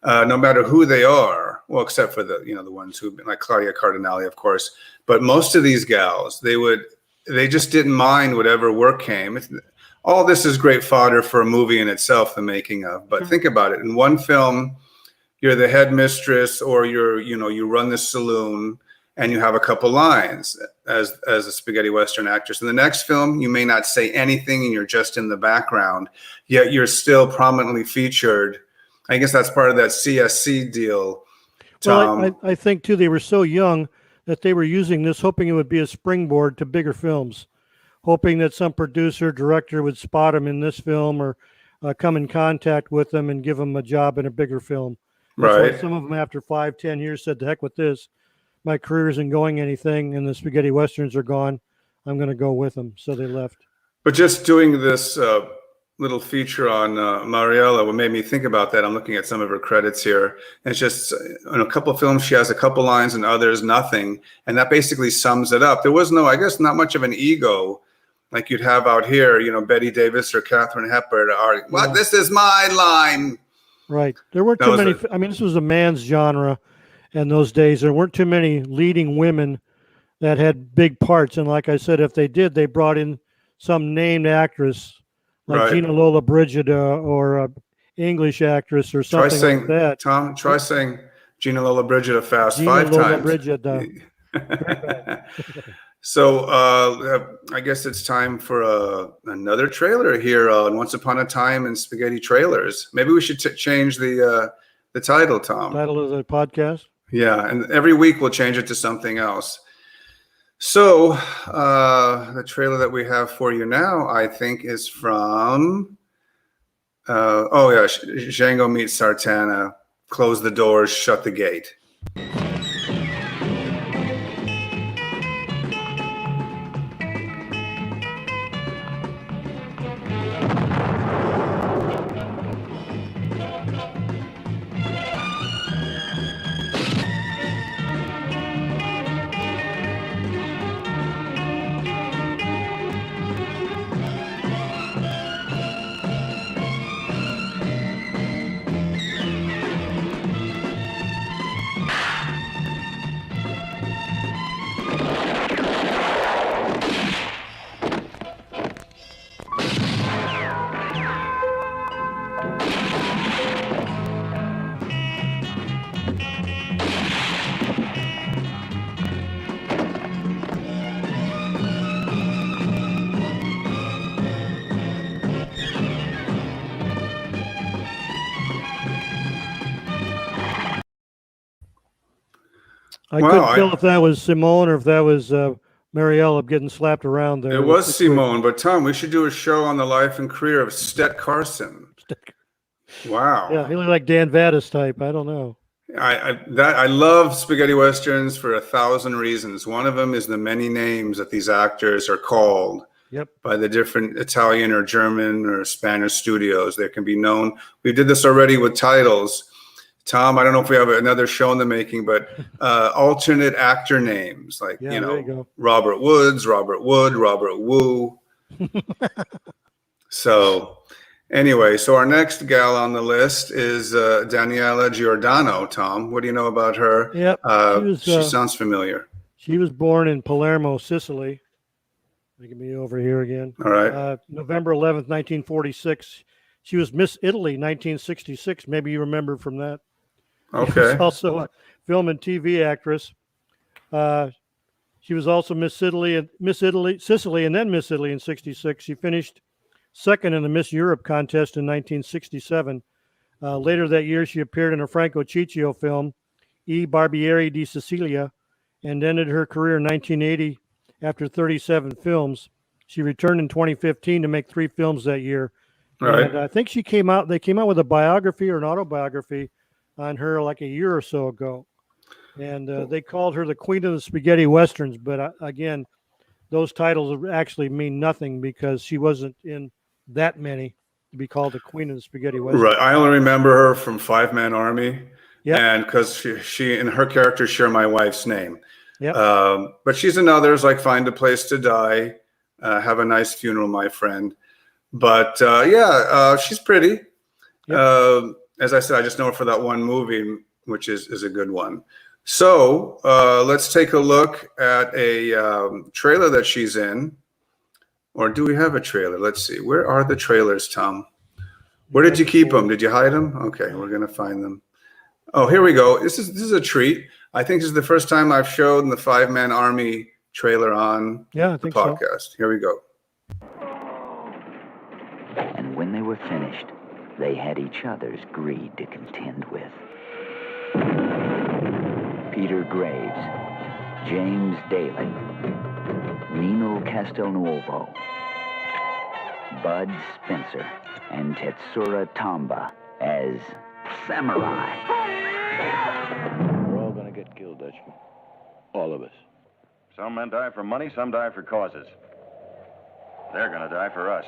No matter who they are, well, except for the ones who've been like Claudia Cardinale, of course, but most of these gals, they just didn't mind whatever work came. All this is great fodder for a movie in itself, the making of. But think about it: in one film, you're the headmistress, or you run the saloon, and you have a couple lines as a spaghetti Western actress. In the next film, you may not say anything, and you're just in the background, yet you're still prominently featured. I guess that's part of that CSC deal, Tom. Well, I think, too, they were so young that they were using this, hoping it would be a springboard to bigger films, hoping that some producer, director would spot them in this film or come in contact with them and give them a job in a bigger film. That's right. why some of them, after 5-10 years, said, "The heck with this. My career isn't going anything, and the spaghetti Westerns are gone. I'm going to go with them." So they left. But just doing this little feature on Mariella, what made me think about that, I'm looking at some of her credits here, and it's just in a couple of films she has a couple lines and others nothing, and that basically sums it up. There was not much of an ego like you'd have out here, Betty Davis or Katharine Hepburn are, "What? This is my line." Right. There weren't too many. I mean, this was a man's genre in those days. There weren't too many leading women that had big parts. And like I said, if they did, they brought in some named actress like Gina Lollobrigida or an English actress or something like that. Tom, try saying Gina Lollobrigida fast 5 times. So I guess it's time for another trailer here on Once Upon a Time in Spaghetti Trailers. Maybe we should change the title, Tom. Title of the podcast? Yeah, and every week we'll change it to something else. So the trailer that we have for you now, I think, is from, Django Meets Sartana. Close the doors, shut the gate. I couldn't tell if that was Simone or if that was Mariella getting slapped around there. It was Simone, but Tom, we should do a show on the life and career of Stet Carson. Wow. Yeah, he looked like Dan Vadas type. I don't know. I love spaghetti westerns for 1,000 reasons. One of them is the many names that these actors are called by the different Italian or German or Spanish studios. They can be known. We did this already with titles. Tom, I don't know if we have another show in the making, but alternate actor names like, Yeah, there you go. Robert Woods, Robert Wood, Robert Wu. So anyway, so our next gal on the list is Daniela Giordano. Tom, what do you know about her? Yep. She sounds familiar. She was born in Palermo, Sicily. Making me over here again. All right. November 11th, 1946. She was Miss Italy, 1966. Maybe you remember from that. Okay. She was also a film and TV actress. She was also Sicily, and then Miss Italy in 66. She finished second in the Miss Europe contest in 1967. Later that year, she appeared in a Franco Ciccio film, I Barbieri di Sicilia, and ended her career in 1980 after 37 films. She returned in 2015 to make 3 films that year. Right. And I think they came out with a biography or an autobiography on her like a year or so ago. And they called her the Queen of the Spaghetti Westerns. But again, those titles actually mean nothing because she wasn't in that many to be called the Queen of the Spaghetti Westerns. Right. I only remember her from 5 Man Army. Yeah. And because she and her characters share my wife's name. Yeah. But she's in others like Find a Place to Die, Have a Nice Funeral, My Friend. But she's pretty. Yep. As I said, I just know her for that one movie, which is a good one. So let's take a look at a trailer that she's in. Or do we have a trailer? Let's see. Where are the trailers, Tom? Where did you keep them? Did you hide them? Okay, we're going to find them. Oh, here we go. This is a treat. I think this is the first time I've shown the 5 Man Army trailer on the podcast. So. Here we go. And when they were finished, they had each other's greed to contend with. Peter Graves, James Daly, Nino Castelnuovo, Bud Spencer, and Tetsura Tamba as Samurai. We're all gonna get killed, Dutchman. All of us. Some men die for money, some die for causes. They're gonna die for us.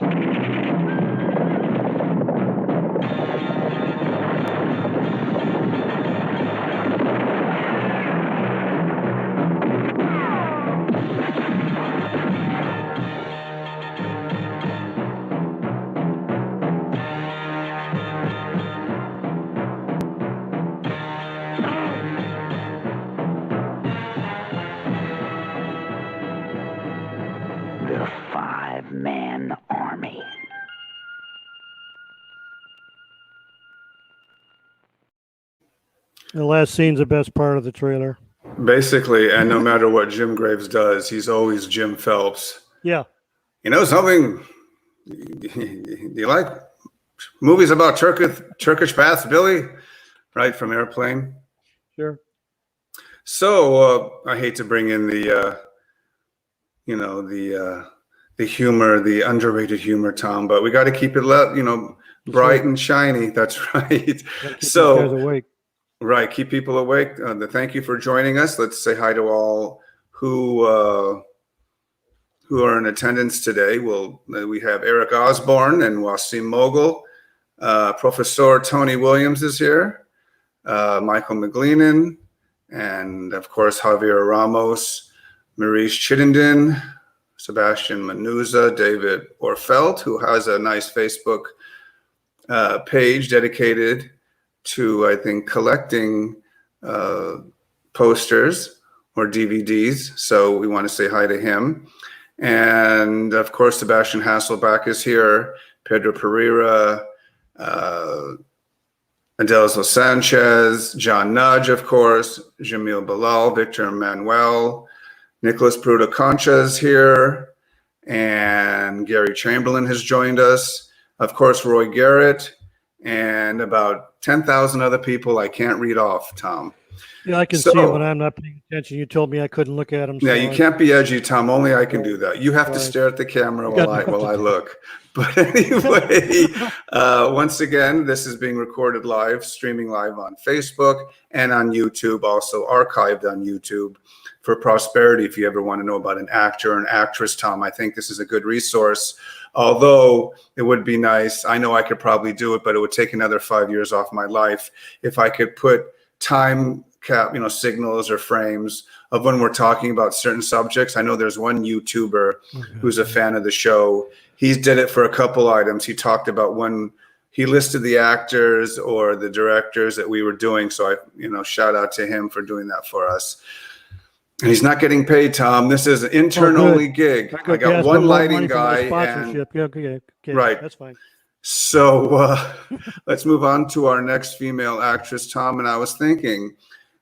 The 5-Man Army. The last scene's the best part of the trailer. Basically, and no matter what Jim Graves does, he's always Jim Phelps. Yeah. You know something? Do you like movies about Turkish baths, Billy? Right, from Airplane. Sure. So I hate to bring in the humor, the underrated humor, Tom, but we got to keep it, bright and shiny. That's right. So, right, keep people awake. Thank you for joining us. Let's say hi to all who are in attendance today. We have Eric Osborne and Wasim Mogul. Professor Tony Williams is here. Michael McGleenan, and of course Javier Ramos, Maurice Chittenden, Sebastian Manuza, David Orfeld, who has a nice Facebook page dedicated to, I think, collecting posters or DVDs. So we want to say hi to him. And of course, Sebastian Hasselbach is here, Pedro Pereira, Adelzo Sanchez, John Nudge, of course, Jamil Bilal, Victor Manuel, Nicholas Pruda Concha is here, and Gary Chamberlain has joined us. Of course, Roy Garrett, and about 10,000 other people I can't read off, Tom. Yeah, I can see them when I'm not paying attention. You told me I couldn't look at them. Yeah, you can't be edgy, Tom. Only I can do that. You have to stare at the camera while I look. But anyway, once again, this is being recorded live, streaming live on Facebook and on YouTube, also archived on YouTube for prosperity. If you ever want to know about an actor or an actress, Tom, I think this is a good resource. Although it would be nice, I know I could probably do it, but it would take another 5 years off my life if I could put time cap, signals or frames of when we're talking about certain subjects. I know there's one YouTuber who's a fan of the show. He did it for a couple items. He talked about when he listed the actors or the directors that we were doing. So I, shout out to him for doing that for us. And he's not getting paid, Tom. This is an intern only gig. I got one lighting guy. Sponsorship. Okay, right. That's fine. So let's move on to our next female actress, Tom. And I was thinking,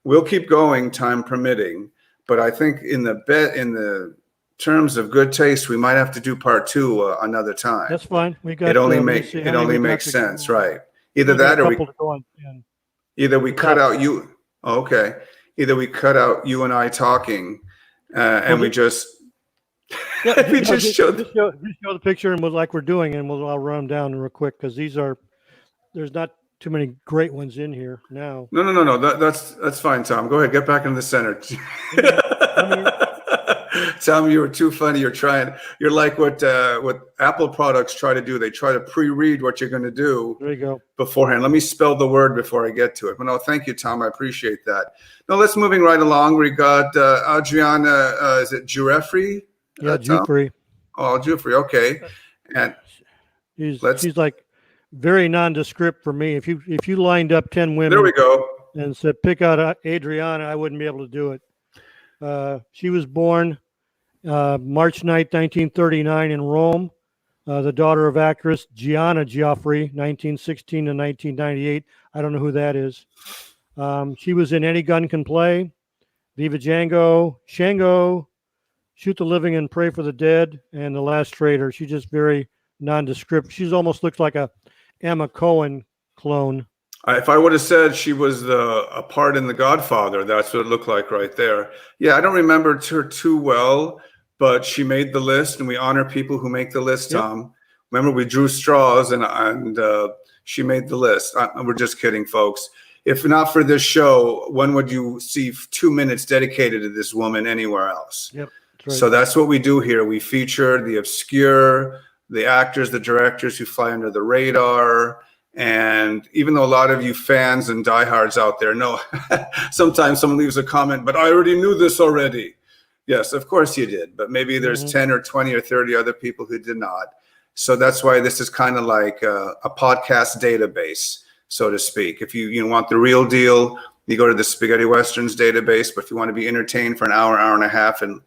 we'll keep going, time permitting. But I think in the terms of good taste, we might have to do part 2 another time. That's fine. We got. It only makes sense, right? Either that, or either we cut out you. Okay. Either we cut out you and I talking, and we just just show the picture and like we're doing, and I'll run them down real quick because there's not too many great ones in here now. No. That's fine, Tom. Go ahead, get back in the center. Tom, you were too funny. You're like what Apple products try to do. They try to pre-read what you're going to do. There you go. Beforehand. Let me spell the word before I get to it. But no, thank you, Tom. I appreciate that. Now let's moving right along. We got Adriana. Is it Joffrey? Yeah, Joffrey. Oh, Joffrey. Okay. And she's like very nondescript for me. If you lined up 10 women, there we go, and said pick out Adriana, I wouldn't be able to do it. She was born March 9th, 1939 in Rome, the daughter of actress Gianna Joffrey, 1916 to 1998. I don't know who that is. She was in Any Gun Can Play, Viva Django, Shango, Shoot the Living and Pray for the Dead, and The Last Trader. She's just very nondescript. She's almost looks like a Emma Cohen clone. If I would have said she was a part in The Godfather, that's what it looked like right there. Yeah, I don't remember her too well, but she made the list, and we honor people who make the list, Yep. Tom. Remember, we drew straws, and she made the list. We're just kidding, folks. If not for this show, when would you see 2 minutes dedicated to this woman anywhere else? Yep. That's right. So that's what we do here. We feature the obscure, the actors, the directors who fly under the radar. And even though a lot of you fans and diehards out there know, sometimes someone leaves a comment, but I already knew this already. Yes, of course you did. But maybe there's 10 or 20 or 30 other people who did not. So that's why this is kind of like a podcast database, so to speak. If you want the real deal, you go to the Spaghetti Westerns database. But if you want to be entertained for an hour, hour and a half, and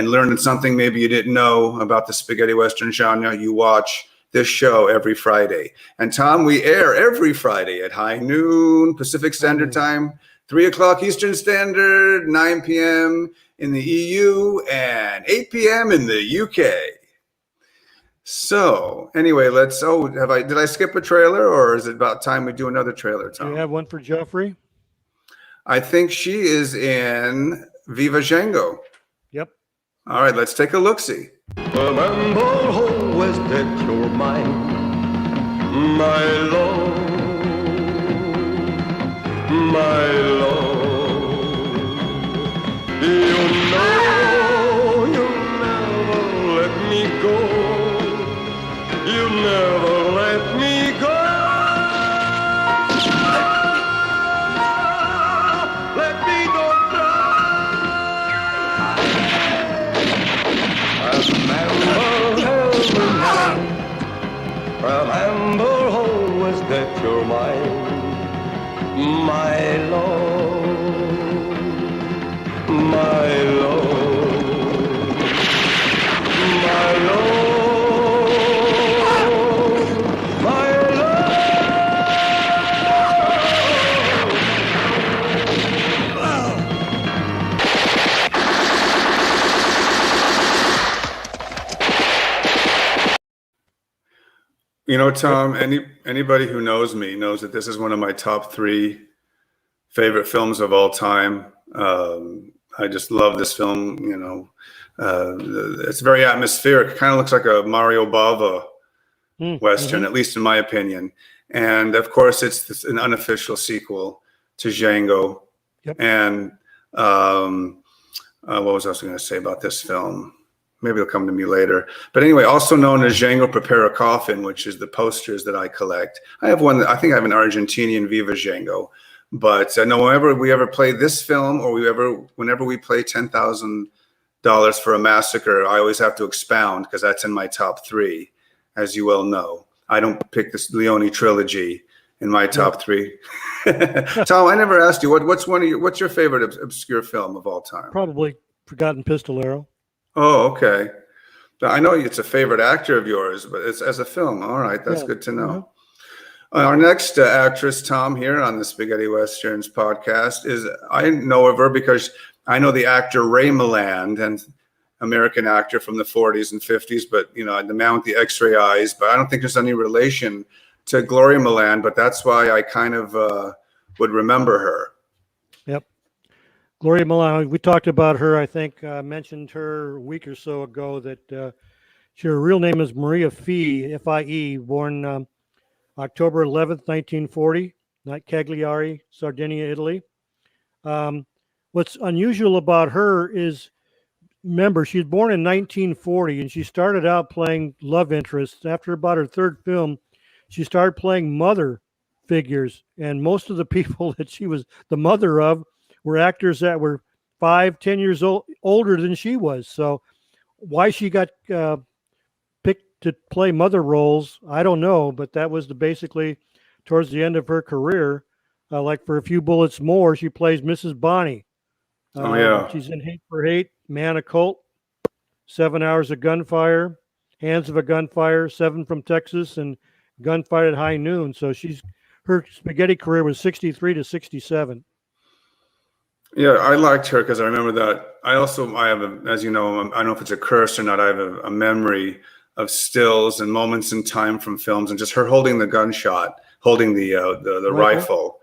learn something maybe you didn't know about the Spaghetti Western genre, you watch this show every Friday. And Tom, we air every Friday at high noon Pacific Standard Time, 3 o'clock Eastern Standard, 9 p.m. in the EU, and 8 p.m. in the UK. So anyway, did I skip a trailer, or is it about time we do another trailer, Tom? Do you have one for Joffrey? I think she is in Viva Django. Yep. All right, let's take a look-see. Remember always that you're mine, my love, my love. You know you'll never let me go. You never let me go. Let me go remember always that you're mine, my love, my love, my love, my love. You know, Tom, anybody who knows me knows that this is one of my top 3 favorite films of all time. I just love this film. You know, it's very atmospheric. It kind of looks like a Mario Bava Western, at least in my opinion. And of course, it's an unofficial sequel to Django. Yep. And what was I going to say about this film? Maybe it'll come to me later. But anyway, also known as Django Prepare a Coffin, which is the posters that I collect. I have one. I think I have an Argentinian Viva Django. But no, whenever we ever play this film, or whenever we play $10,000 for a Massacre, I always have to expound because that's in my top 3, as you well know. I don't pick this Leone trilogy in my top 3. Tom, I never asked you what's your favorite obscure film of all time? Probably Forgotten Pistolero. Oh, okay. I know it's a favorite actor of yours, but it's as a film. All right, that's good to know. Our next actress, Tom, here on the Spaghetti Westerns podcast I know of her because I know the actor Ray Milland, and American actor from the 40s and 50s, but the man with the X-ray eyes. But I don't think there's any relation to Gloria Milland, but that's why I kind of would remember her. Yep. Gloria Milland, we talked about her, I think, mentioned her a week or so ago that her real name is Maria Fie, F-I-E, born October 11th, 1940, not Cagliari, Sardinia, Italy. What's unusual about her is, remember, she was born in 1940, and she started out playing love interests. After about her 3rd film, she started playing mother figures, and most of the people that she was the mother of were actors that were 5-10 years older than she was. So why she got picked to play mother roles, I don't know, but that was basically towards the end of her career. Like for A Few Bullets More, she plays Mrs. Bonnie. She's in Hate for Hate, Man Occult, 7 Hours of Gunfire, Hands of a Gunfire, 7 from Texas, and Gunfight at High Noon. So her spaghetti career was 63 to 67. Yeah, I liked her because I remember that. I have as you know, I don't know if it's a curse or not, I have a memory of stills and moments in time from films, and just her holding the gunshot, holding the rifle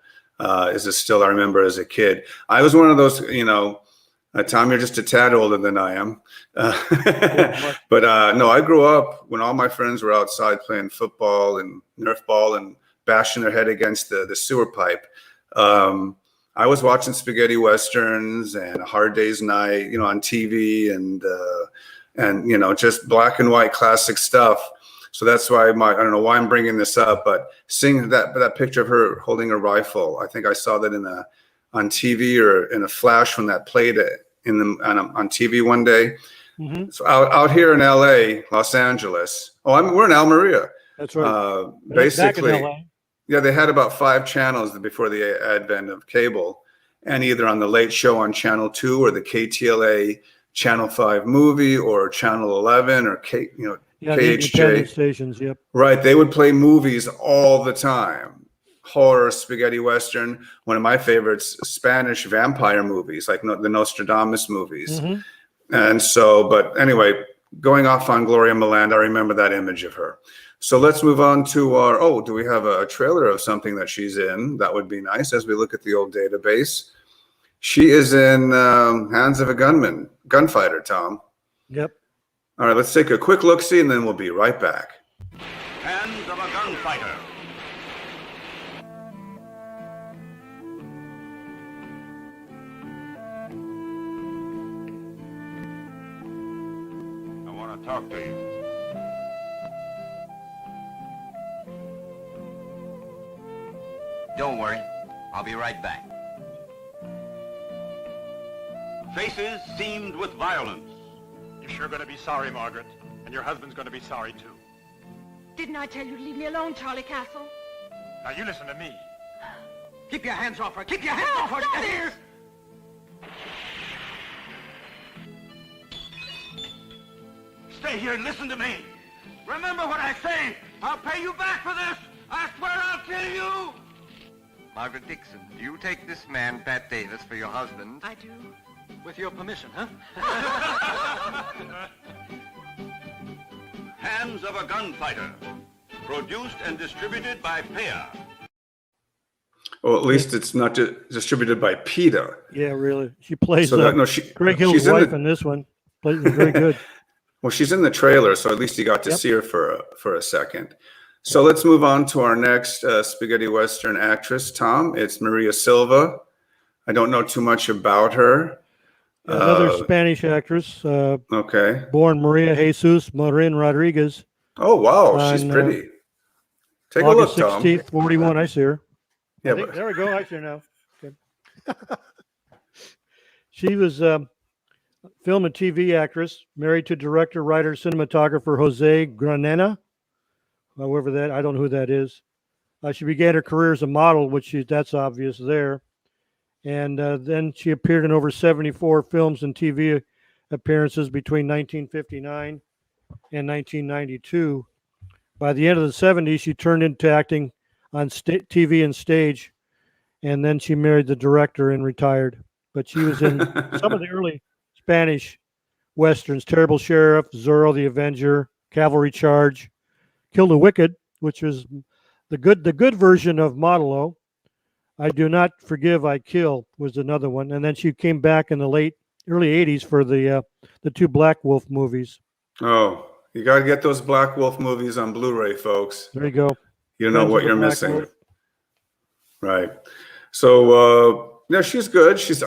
is a still I remember as a kid. I was one of those, Tom, you're just a tad older than I am. But no, I grew up when all my friends were outside playing football and Nerf ball and bashing their head against the sewer pipe. I was watching spaghetti westerns and A Hard Day's Night, on TV and just black and white classic stuff. So that's why I don't know why I'm bringing this up, but seeing that picture of her holding a rifle, I think I saw that on TV or in a flash when that played it on TV one day. Mm-hmm. So out here in LA, Los Angeles. We're in Almeria. That's right. Basically, back in LA. Yeah, they had about 5 channels before the advent of cable, and either on the Late Show on Channel 2 or the KTLA Channel 5 movie or Channel 11 or the KHJ stations. Yep. Right, they would play movies all the time. Horror, spaghetti western. One of my favorites, Spanish vampire movies, like the Nostradamus movies. Mm-hmm. And so, but anyway, going off on Gloria Milland, I remember that image of her. So let's move on to do we have a trailer of something that she's in? That would be nice as we look at the old database. She is in Hands of a Gunfighter, Tom. Yep. All right, let's take a quick look-see, and then we'll be right back. Hands of a Gunfighter. I want to talk to you. Don't worry. I'll be right back. Faces seamed with violence. You're sure going to be sorry, Margaret. And your husband's going to be sorry, too. Didn't I tell you to leave me alone, Charlie Castle? Now, you listen to me. Keep your hands off her. Keep your hands off her. Stop Get it! here. Stay here and listen to me. Remember what I say. I'll pay you back for this. I swear I'll kill you. Margaret Dixon, do you take this man, Pat Davis, for your husband? I do. With your permission, huh? Hands of a Gunfighter. Produced and distributed by PEA. Well, at least it's not distributed by PETA. Yeah, really. She plays So Greg Hill's wife in this one. Plays very good. Well, she's in the trailer, so at least you got to see her for a second. So let's move on to our next spaghetti Western actress, Tom. It's Maria Silva. I don't know too much about her. Another Spanish actress. Okay. Born Maria Jesus Marin Rodriguez. Oh, wow. She's pretty. Take August a look, Tom. 16th, 41. I see her. Yeah, there we go. I see her now. Okay. She was film and TV actress, married to director, writer, cinematographer Jose Granena. However, I don't know who that is. She began her career as a model, that's obvious there. And then she appeared in over 74 films and TV appearances between 1959 and 1992. By the end of the 70s, she turned into acting on TV and stage, and then she married the director and retired. But she was in some of the early Spanish Westerns: Terrible Sheriff, Zorro the Avenger, Cavalry Charge, Kill the Wicked, which was the good version of Modelo. I Do Not Forgive, I Kill was another one. And then she came back in the early 80s for the two Black Wolf movies. Oh, you got to get those Black Wolf movies on Blu-ray, folks. There you go. You know what you're missing. Right. So, yeah, she's good. She's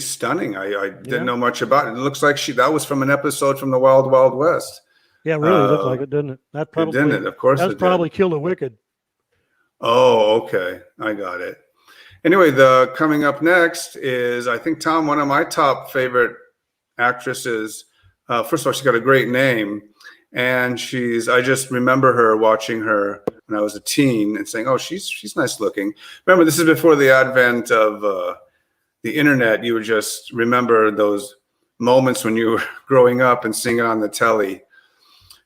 stunning. I didn't know much about it. It looks like that was from an episode from the Wild Wild West. Yeah, really looked like it, didn't it? That probably didn't it? Of course that's probably Kill the Wicked. Oh, okay. I got it. Anyway, coming up next is, I think, Tom, one of my top favorite actresses. First of all, she's got a great name. And I just remember her, watching her when I was a teen and saying, oh, she's nice looking. Remember, this is before the advent of the internet. You would just remember those moments when you were growing up and seeing it on the telly.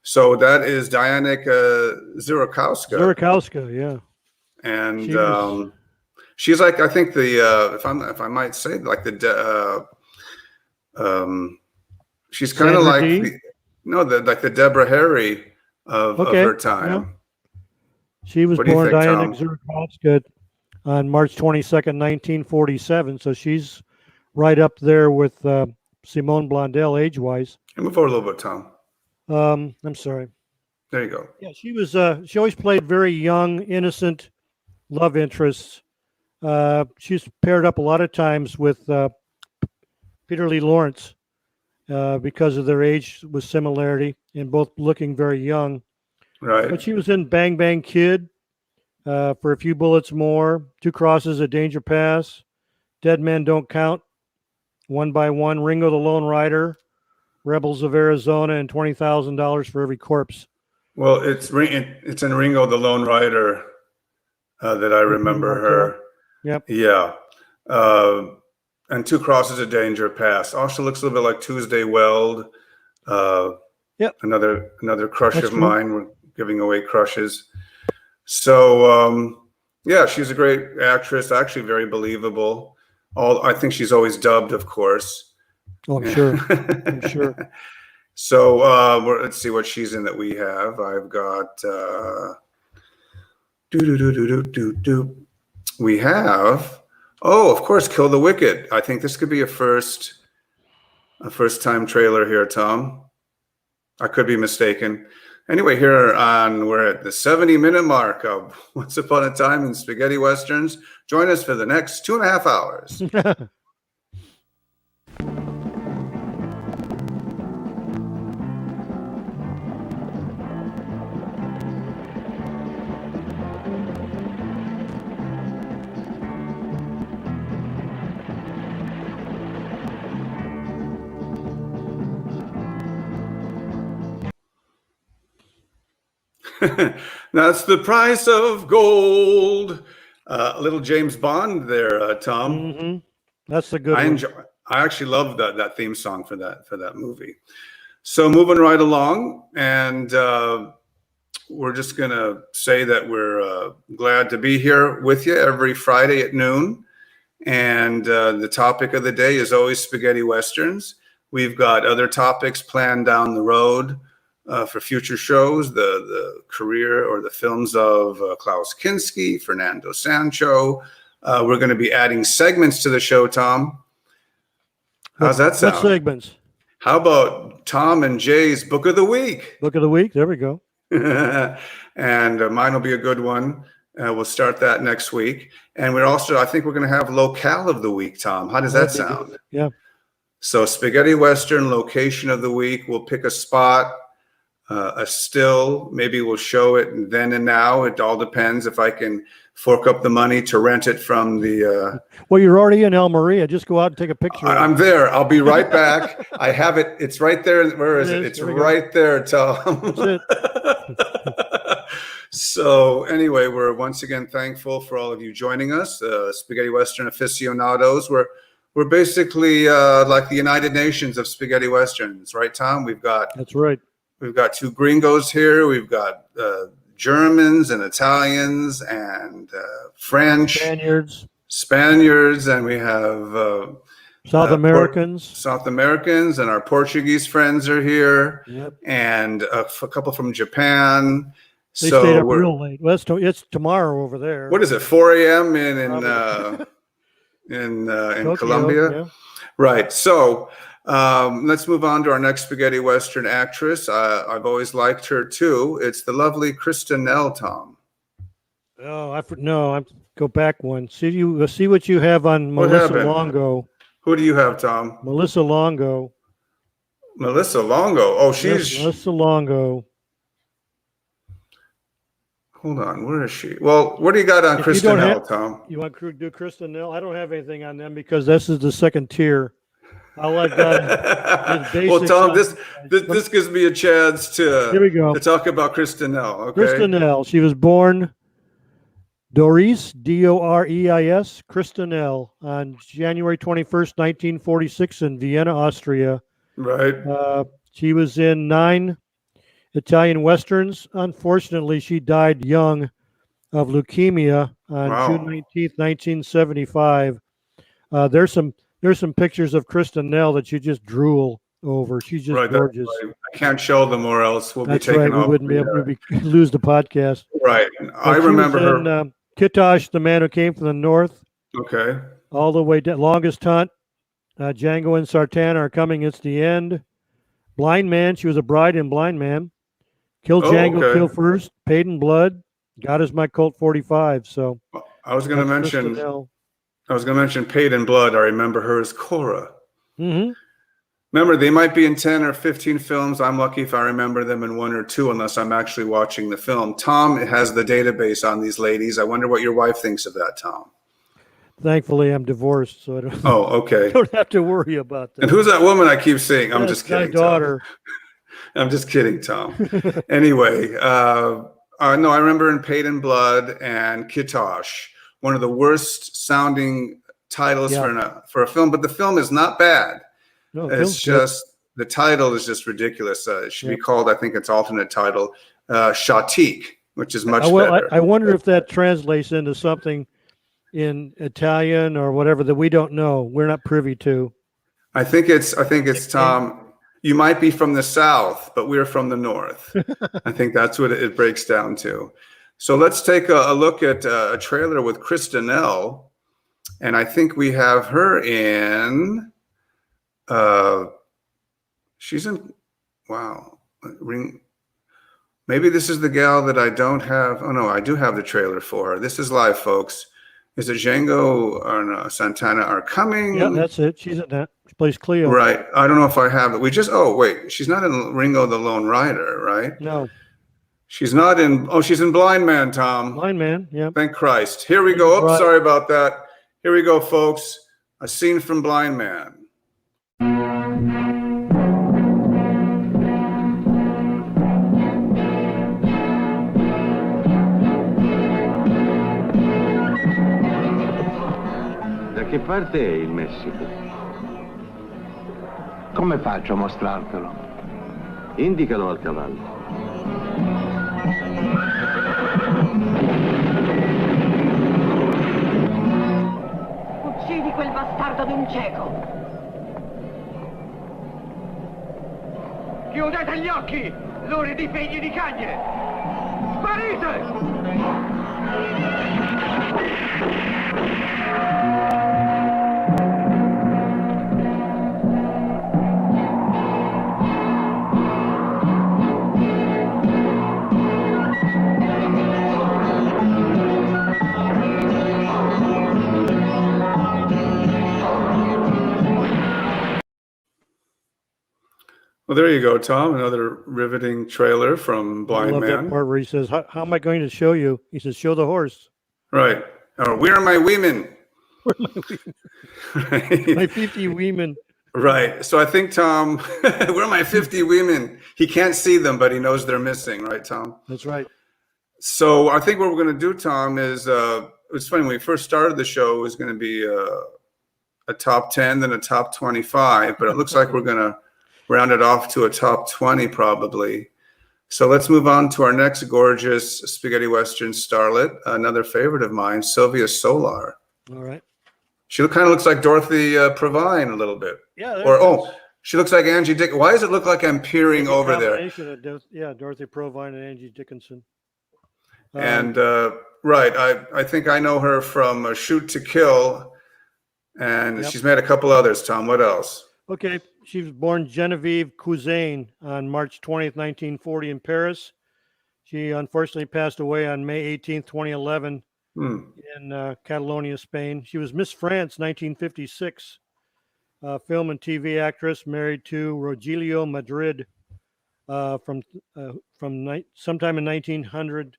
So that is Diana Zurkowska. Zurkowska, yeah. And she's like, I think if I might say, like she's kind of like like the Deborah Harry of her time. Yeah. She was born Diana Zurkowska on March 22nd, 1947. So she's right up there with Simone Blondell age-wise. Move forward a little bit, Tom. I'm sorry. There you go. Yeah, she was. She always played very young, innocent love interests. She's paired up a lot of times with Peter Lee Lawrence because of their age with similarity and both looking very young. Right. But she was in Bang Bang Kid, For a Few Bullets More, Two Crosses at Danger Pass, Dead Men Don't Count, One by One, Ringo the Lone Rider, Rebels of Arizona, and $20,000 for Every Corpse. Well, it's in Ringo the Lone Rider that I remember her. Yep. Yeah. And Two Crosses at Danger Pass. Also looks a little bit like Tuesday Weld. Yep. Another crush of mine. We're giving away crushes. So, yeah, she's a great actress. Actually, very believable. I think she's always dubbed, of course. Oh, I'm sure. I'm sure. So let's see what she's in that we have. I've got we have, of course, Kill the Wicked. I think this could be a first time trailer here, Tom. I could be mistaken. Anyway, we're at the 70-minute mark of Once Upon a Time in Spaghetti Westerns. Join us for the next 2.5 hours. That's the price of gold. A little James Bond there, Tom. Mm-hmm. That's a good one. I actually love that theme song for that movie. So moving right along, and we're just gonna say that we're glad to be here with you every Friday at noon. And the topic of the day is always spaghetti westerns. We've got other topics planned down the road. for future shows, the career or the films of Klaus Kinski, Fernando Sancho. We're going to be adding segments to the show, Tom. How's that sound? What segments? How about Tom and Jay's Book of the Week? Book of the Week. There we go. And mine will be a good one. We'll start that next week. And we're also, I think we're going to have Locale of the Week, Tom. How does that sound? Yeah. So Spaghetti Western Location of the Week. We'll pick a spot, a still. Maybe we'll show it then and now. It all depends if I can fork up the money to rent it from the... Well, you're already in El Maria. Just go out and take a picture. I'm there. I'll be right back. I have it. It's right there. Where is it? It's right there, Tom. That's it. So anyway, we're once again thankful for all of you joining us, Spaghetti Western aficionados. We're basically like the United Nations of Spaghetti Westerns, right, Tom? That's right. We've got two gringos here. We've got Germans and Italians and French, Spaniards, and we have South Americans, and our Portuguese friends are here, yep. And a couple from Japan. They stayed up real late. Well, it's tomorrow over there. What is it? 4 a.m. in Tokyo, Colombia, yeah. Right? So let's move on to our next Spaghetti Western actress. I've always liked her too. It's the lovely Krista Nell, Tom. Oh, I'm go back one. See what you have on Melissa Longo. Who do you have, Tom? Melissa Longo. Melissa Longo. Oh, she's Melissa Longo. Hold on, where is she? Well, what do you got on Krista Nell, Tom? You want to do Krista Nell? I don't have anything on them because this is the second tier. All I've done is well, Tom, this gives me a chance to Here we go. To talk about Krista Nell. Okay. Krista Nell. She was born Doris, Doreis, Krista Nell, on January 21st, 1946 in Vienna, Austria. Right. She was in 9 Italian westerns. Unfortunately, she died young of leukemia on June 19th, 1975. There's some pictures of Krista Nell that you just drool over. She's just gorgeous. Right. I can't show them or else we'll be taken off. We wouldn't be able to lose the podcast. Right. I remember her. Kitosh, the Man Who Came from the North. Okay. All the way down. Longest Hunt. Django and Sartan Are Coming. It's the End. Blind Man. She was a bride in Blind Man. Kill Django, Kill First. Paid in Blood. God Is My Colt 45. So I was going to mention Paid in Blood. I remember her as Cora. Mm-hmm. Remember, they might be in 10 or 15 films. I'm lucky if I remember them in 1 or 2, unless I'm actually watching the film. Tom has the database on these ladies. I wonder what your wife thinks of that, Tom. Thankfully, I'm divorced, so I don't. Oh, okay. Don't have to worry about that. And who's that woman I keep seeing? I'm just kidding. My daughter. Tom. I'm just kidding, Tom. Anyway, no, I remember in Paid in Blood and Kitosh, one of the worst sounding titles for a film, but the film is not bad. No, it's just the title is just ridiculous. It should be called, I think its alternate title, Shatik, which is much better. I wonder if that translates into something in Italian or whatever that we don't know. We're not privy to. I think it's Tom. You might be from the South, but we're from the North. I think that's what it breaks down to. So let's take a look at a trailer with Krista Nell, and I think we have her in. She's in. Wow, maybe this is the gal that I don't have. Oh no, I do have the trailer for her. This is live, folks. Is it Django or no, Santana Are Coming? Yeah, that's it. She's in that. She plays Cleo. Right. I don't know if I have it. Oh, wait. She's not in Ringo the Lone Rider, right? No. She's not in. Oh, she's in Blind Man, Tom. Blind Man, yeah. Thank Christ. Here we go. Oops, sorry about that. Here we go, folks. A scene from Blind Man. Da che parte è il Messico? Come faccio a mostrartelo? Indicalo al cavallo. Uccidi quel bastardo di un cieco! Chiudete gli occhi! Luri di figli di cagne! Sparite! Well, there you go, Tom. Another riveting trailer from I Blind love that Man. part where he says, how am I going to show you? He says, show the horse. Right. Where are my women? Where are my women? My 50 women. Right. So I think, Tom, where are my 50 women? He can't see them, but he knows they're missing. Right, Tom? That's right. So I think what we're going to do, Tom, is it's funny. When we first started the show, it was going to be a top 10, then a top 25. But it looks like we're going to round it off to a top 20 probably. So let's move on to our next gorgeous spaghetti western starlet, another favorite of mine, Sylvia Solar. All right. She kind of looks like Dorothy Provine a little bit. Yeah. She looks like Angie Dick. Why does it look like I'm peering over there? Of Dorothy Provine and Angie Dickinson. And right, I think I know her from Shoot to Kill, and she's made a couple others. Tom, what else? Okay, she was born Genevieve Cousin on March 20th, 1940 in Paris. She unfortunately passed away on May 18th, 2011 in Catalonia, Spain. She was Miss France 1956, film and TV actress, married to Rogelio Madrid from sometime in 1900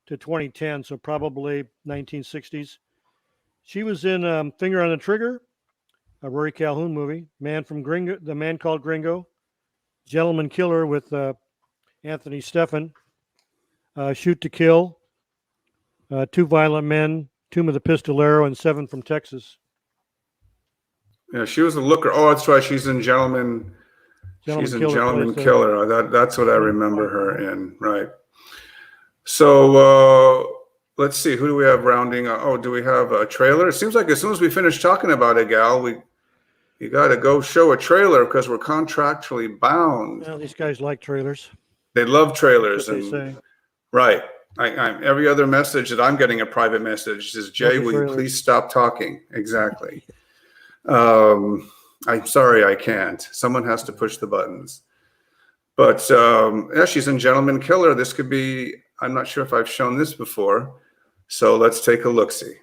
to 2010, so probably 1960s. She was in Finger on the Trigger, a Rory Calhoun movie, The Man Called Gringo, Gentleman Killer with Anthony Stephan, Shoot to Kill, Two Violent Men, Tomb of the Pistolero, and Seven from Texas. Yeah, she was a looker. Oh, that's right. She's in Gentleman Killer. That's what I remember her in. Right. So let's see. Who do we have rounding? Do we have a trailer? It seems like as soon as we finish talking about it, Gal, you got to go show a trailer because we're contractually bound. Well, these guys like trailers. They love trailers. That's what they say. Right. Every other message that I'm getting, a private message, is, Jay, will you please stop talking? Exactly. I'm sorry, I can't. Someone has to push the buttons. But yeah, she's in Gentleman Killer. This could be, I'm not sure if I've shown this before. So let's take a look-see.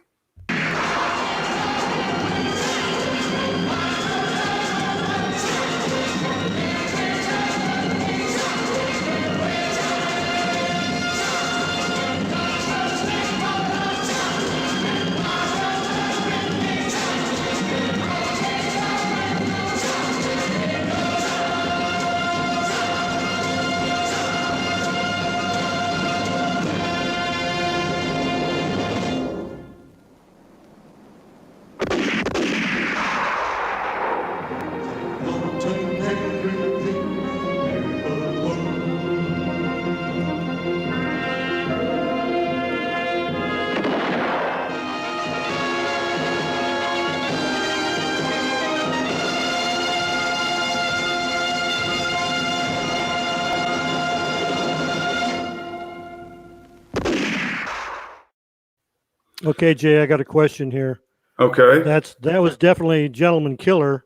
Okay, Jay, I got a question here. Okay. That was definitely Gentleman Killer,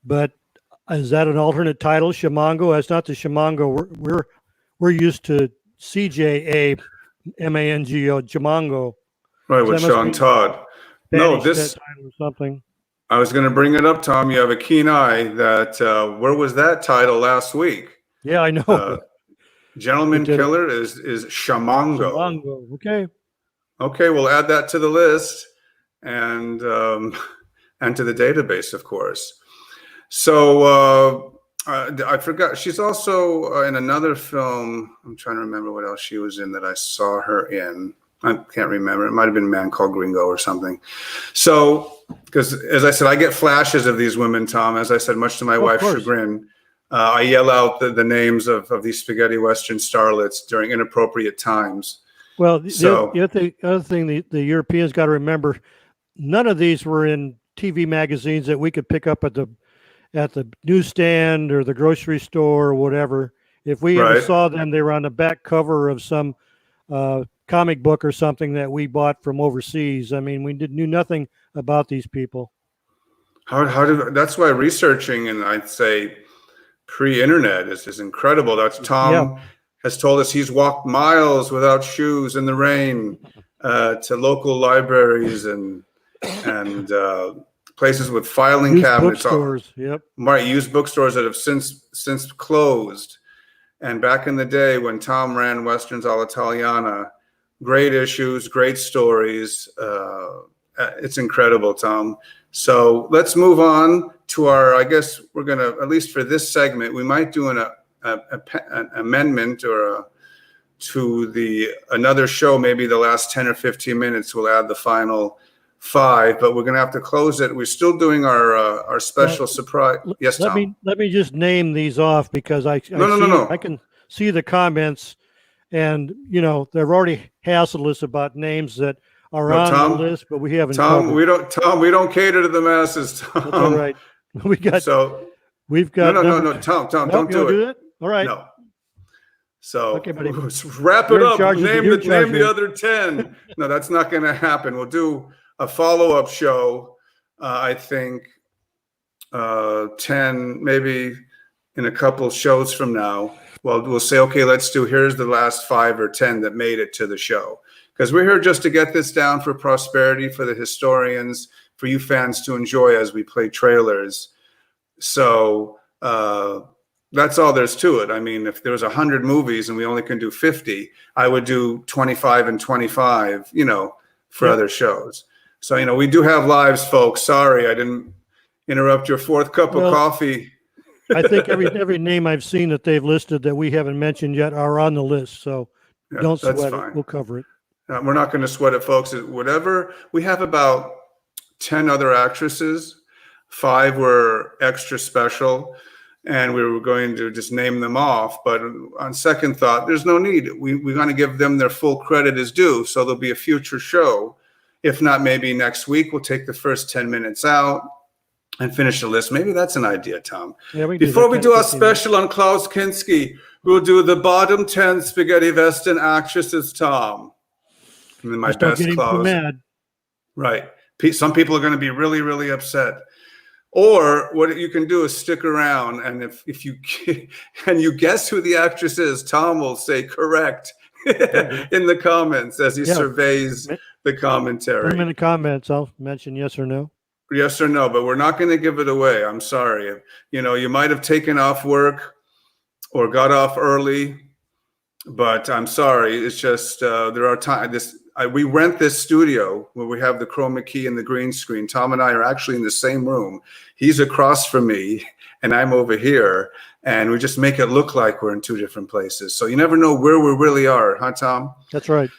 but is that an alternate title, Shamango? That's not the Shamango. We're used to CJA Mango, Jamango. Right, with Sean Todd. No, this title or something. I was going to bring it up, Tom. You have a keen eye. That where was that title last week? Yeah, I know. Gentleman Killer is Shamango. Shamango. Okay. Okay, we'll add that to the list and to the database, of course. So I forgot. She's also in another film. I'm trying to remember what else she was in that I saw her in. I can't remember. It might have been A Man Called Gringo or something. So, because as I said, I get flashes of these women, Tom. As I said, much to my wife's chagrin, I yell out the names of these spaghetti western starlets during inappropriate times. Well, the other thing the Europeans got to remember, none of these were in TV magazines that we could pick up at the newsstand or the grocery store or whatever. If we ever Right. saw them, they were on the back cover of some comic book or something that we bought from overseas. I mean, we knew nothing about these people. That's why researching, and I'd say pre-internet is incredible. That's Tom has told us he's walked miles without shoes in the rain to local libraries and places with filing Used cabinets. bookstores, yep. Right, used bookstores that have since closed. And back in the day when Tom ran Westerns all'Italiana, great issues, great stories. It's incredible, Tom. So let's move on to our, I guess we're going to, at least for this segment, we might do an amendment or to another show, maybe the last 10 or 15 minutes, we'll add the final 5, but we're going to have to close it. We're still doing our special surprise. Yes, Tom. Let me just name these off because I can see the comments, and they've already hassled us about names that are on the list, but we haven't. Tom, covered. we don't cater to the masses. Tom. That's all right. We've got. No, Tom, don't do it. All right. No. So okay, buddy. Let's wrap it up. Name the other 10. No, that's not going to happen. We'll do a follow-up show. I think 10, maybe in a couple shows from now. Well, we'll say, okay, here's the last 5 or 10 that made it to the show. Because we're here just to get this down for prosperity, for the historians, for you fans to enjoy as we play trailers. So that's all there's to it. I mean, if there was 100 movies and we only can do 50, I would do 25 and 25, for other shows. So, we do have lives, folks. Sorry, I didn't interrupt your 4th cup of coffee. I think every name I've seen that they've listed that we haven't mentioned yet are on the list. So don't sweat it. We'll cover it. We're not going to sweat it, folks. Whatever. We have about 10 other actresses. 5 were extra special, and we were going to just name them off. But on second thought, there's no need. We're going to give them their full credit as due. So there'll be a future show. If not, maybe next week we'll take the first 10 minutes out and finish the list. Maybe that's an idea, Tom. Yeah, Before we do our special on Klaus Kinski, we'll do the bottom 10 spaghetti western actresses, Tom. And then my best Klaus. Right. Some people are going to be really, really upset. Or what you can do is stick around, and if you and you guess who the actress is, Tom will say correct in the comments as he surveys the commentary. Put them in the comments. I'll mention yes or no. Yes or no, but we're not going to give it away. I'm sorry. You might have taken off work or got off early, but I'm sorry. It's just there are times. We rent this studio where we have the chroma key and the green screen. Tom and I are actually in the same room. He's across from me, and I'm over here, and we just make it look like we're in 2 different places. So you never know where we really are, huh, Tom? That's right.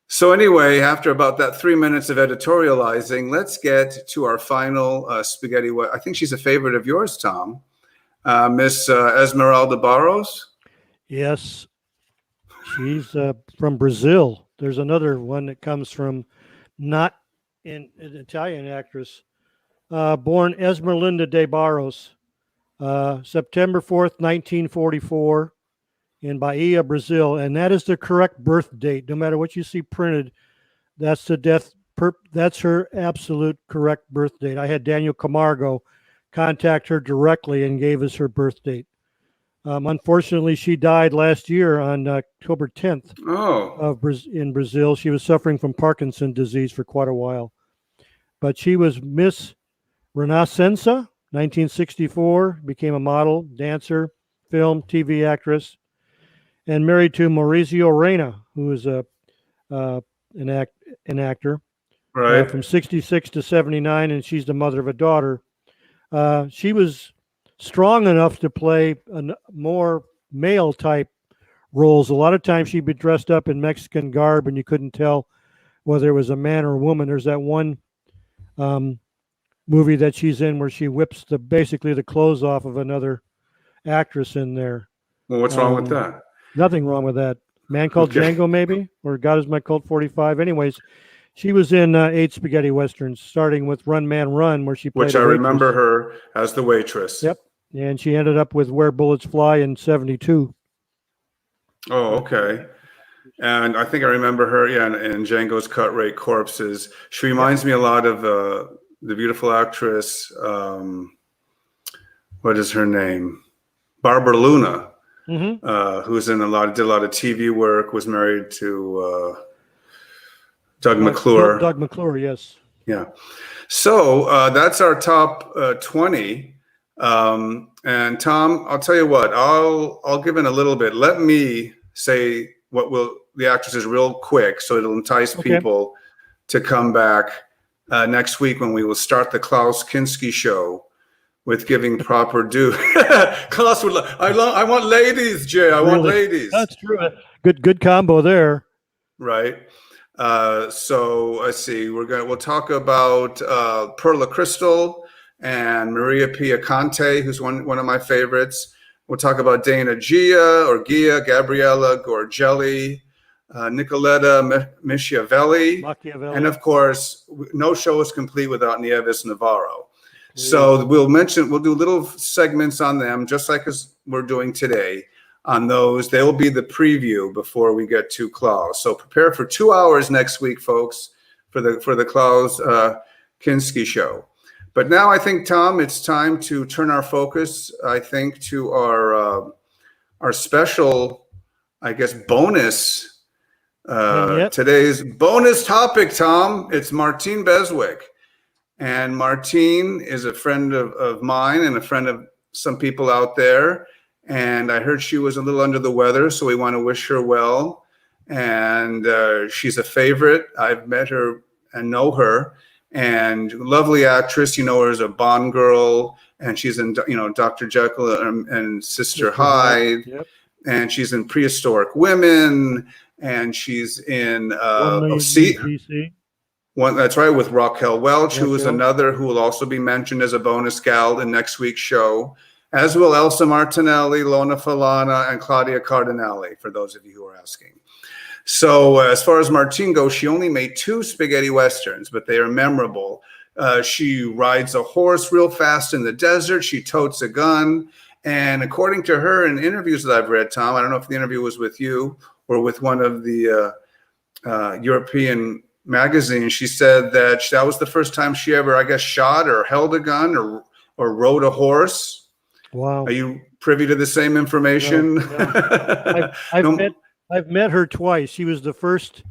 So anyway, after about that 3 minutes of editorializing, let's get to our final spaghetti. I think she's a favorite of yours, Tom. Miss Esmeralda Barros. Yes, she's from Brazil. There's another one that comes from not an Italian actress, born Esmeralda de Barros, September 4th, 1944. In Bahia, Brazil, and that is the correct birth date. No matter what you see printed, that's that's her absolute correct birth date. I had Daniel Camargo contact her directly and gave us her birth date. Unfortunately, she died last year on October 10th in Brazil. She was suffering from Parkinson's disease for quite a while. But she was Miss Renascença, 1964, became a model, dancer, film, TV actress, and married to Maurizio Reyna, who is an actor, right, from 66 to 79, and she's the mother of a daughter. She was strong enough to play more male-type roles. A lot of times she'd be dressed up in Mexican garb, and you couldn't tell whether it was a man or a woman. There's that one movie that she's in where she whips basically the clothes off of another actress in there. Well, what's wrong with that? Nothing wrong with that. Man Called Django, maybe, or God Is My Colt 45. Anyways, she was in 8 spaghetti westerns, starting with Run Man Run, where she played. Which I remember her as the waitress. Yep, and she ended up with Where Bullets Fly in 72. Oh, okay. And I think I remember her, yeah, in Django's Cut Rate Corpses. She reminds me a lot of the beautiful actress. What is her name? Barbara Luna, who's in did a lot of TV work. Was married to Doug McClure. Doug McClure, yes. Yeah. So that's our top 20. And Tom, I'll tell you what. I'll give in a little bit. Let me say what the actresses real quick, so it'll entice people to come back next week when we will start the Klaus Kinski show with giving proper due. Klaus would. I want ladies, Jay. I want ladies. That's true. Good combo there. Right. So let's see. We'll talk about Perla Crystal and Maria Pia Conte, who's one of my favorites. We'll talk about Dana Gia, Gabriella Gorgelli, Nicoletta Machiavelli, and of course, no show is complete without Nieves Navarro. So we'll do little segments on them, just like as we're doing today. On those, they will be the preview before we get to Klaus. So prepare for 2 hours next week, folks, for the Klaus Kinski show. But now I think, Tom, it's time to turn our focus, I think, to our special, I guess, bonus. Today's bonus topic, Tom. It's Martine Beswick. And Martine is a friend of mine and a friend of some people out there. And I heard she was a little under the weather, so we want to wish her well. And she's a favorite. I've met her and know her. And lovely actress, you know her as a Bond girl, and she's in, Dr. Jekyll and Sister Hyde, and she's in Prehistoric Women, and she's in that's right, with Raquel Welch, who is another who will also be mentioned as a bonus gal in next week's show, as will Elsa Martinelli, Lona Falana, and Claudia Cardinale, for those of you who are asking. So as far as Martine goes, she only made 2 spaghetti westerns, but they are memorable. She rides a horse real fast in the desert. She totes a gun. And according to her in interviews that I've read, Tom, I don't know if the interview was with you or with one of the European magazines, she said that was the first time she ever, I guess, shot or held a gun or rode a horse. Wow. Are you privy to the same information? No. I've met her twice. She was the first,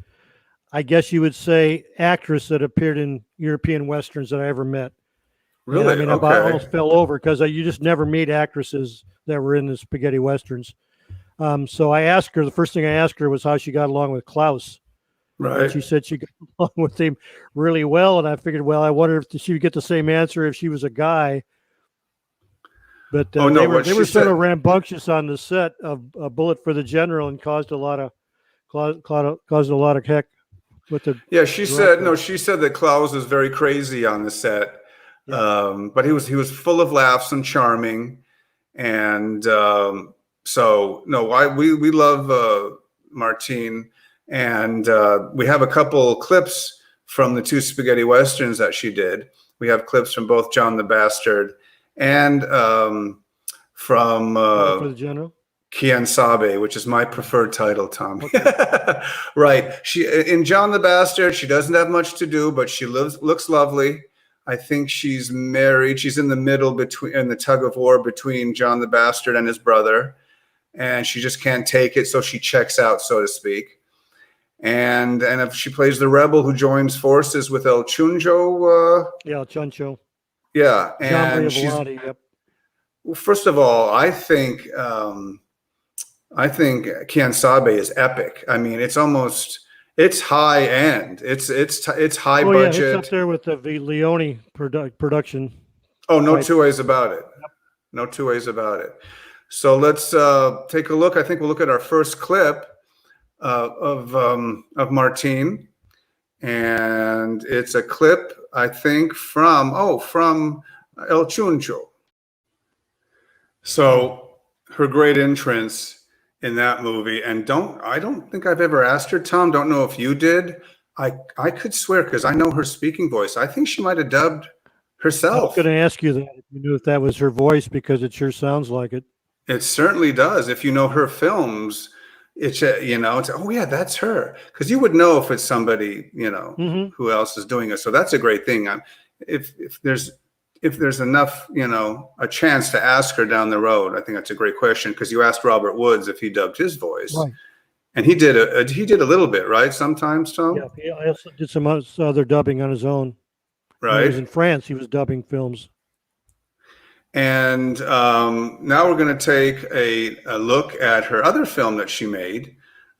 I guess you would say, actress that appeared in European Westerns that I ever met. Really? And I about almost fell over because you just never meet actresses that were in the spaghetti Westerns. So I asked her, the first thing I asked her was how she got along with Klaus. Right. And she said she got along with him really well. And I figured, well, I wonder if she would get the same answer if she was a guy. But they were sort of rambunctious on the set of A Bullet for the General and caused a lot of heck with the. Yeah, she said that Klaus was very crazy on the set, but he was full of laughs and charming, and we love Martine, and we have a couple clips from the 2 spaghetti westerns that she did. We have clips from both John the Bastard and from for the General? Quien Sabe, which is my preferred title, Tom. Okay. Right. She in John the Bastard, she doesn't have much to do, but she looks lovely. I think she's married. She's in the middle in the tug of war between John the Bastard and his brother, and she just can't take it, so she checks out, so to speak. And if she plays the rebel who joins forces with El Chunjo. El Chuncho. Yeah, and she's. Well, first of all, I think Quien Sabe is epic. I mean, it's high end. It's high budget. Yeah, it's up there with the Leone production. Oh, no two ways about it. No 2 ways about it. So let's take a look. I think we'll look at our first clip of Martine, and it's a clip I think from El Chuncho. So her great entrance in that movie, and I don't think I've ever asked her, Tom, don't know if you did. I could swear, because I know her speaking voice. I think she might have dubbed herself. I was going to ask you that, if you knew if that was her voice, because it sure sounds like it. It certainly does. If you know her films, it's oh yeah, that's her, because you would know if it's somebody who else is doing it. So that's a great thing. If there's enough a chance to ask her down the road, I think that's a great question, because you asked Robert Woods if he dubbed his voice, Right. and he did a little bit, right? Sometimes, Tom. Yeah, he also did some other dubbing on his own. When he was Right. in France, he was dubbing films. And now we're going to take a look at her other film that she made,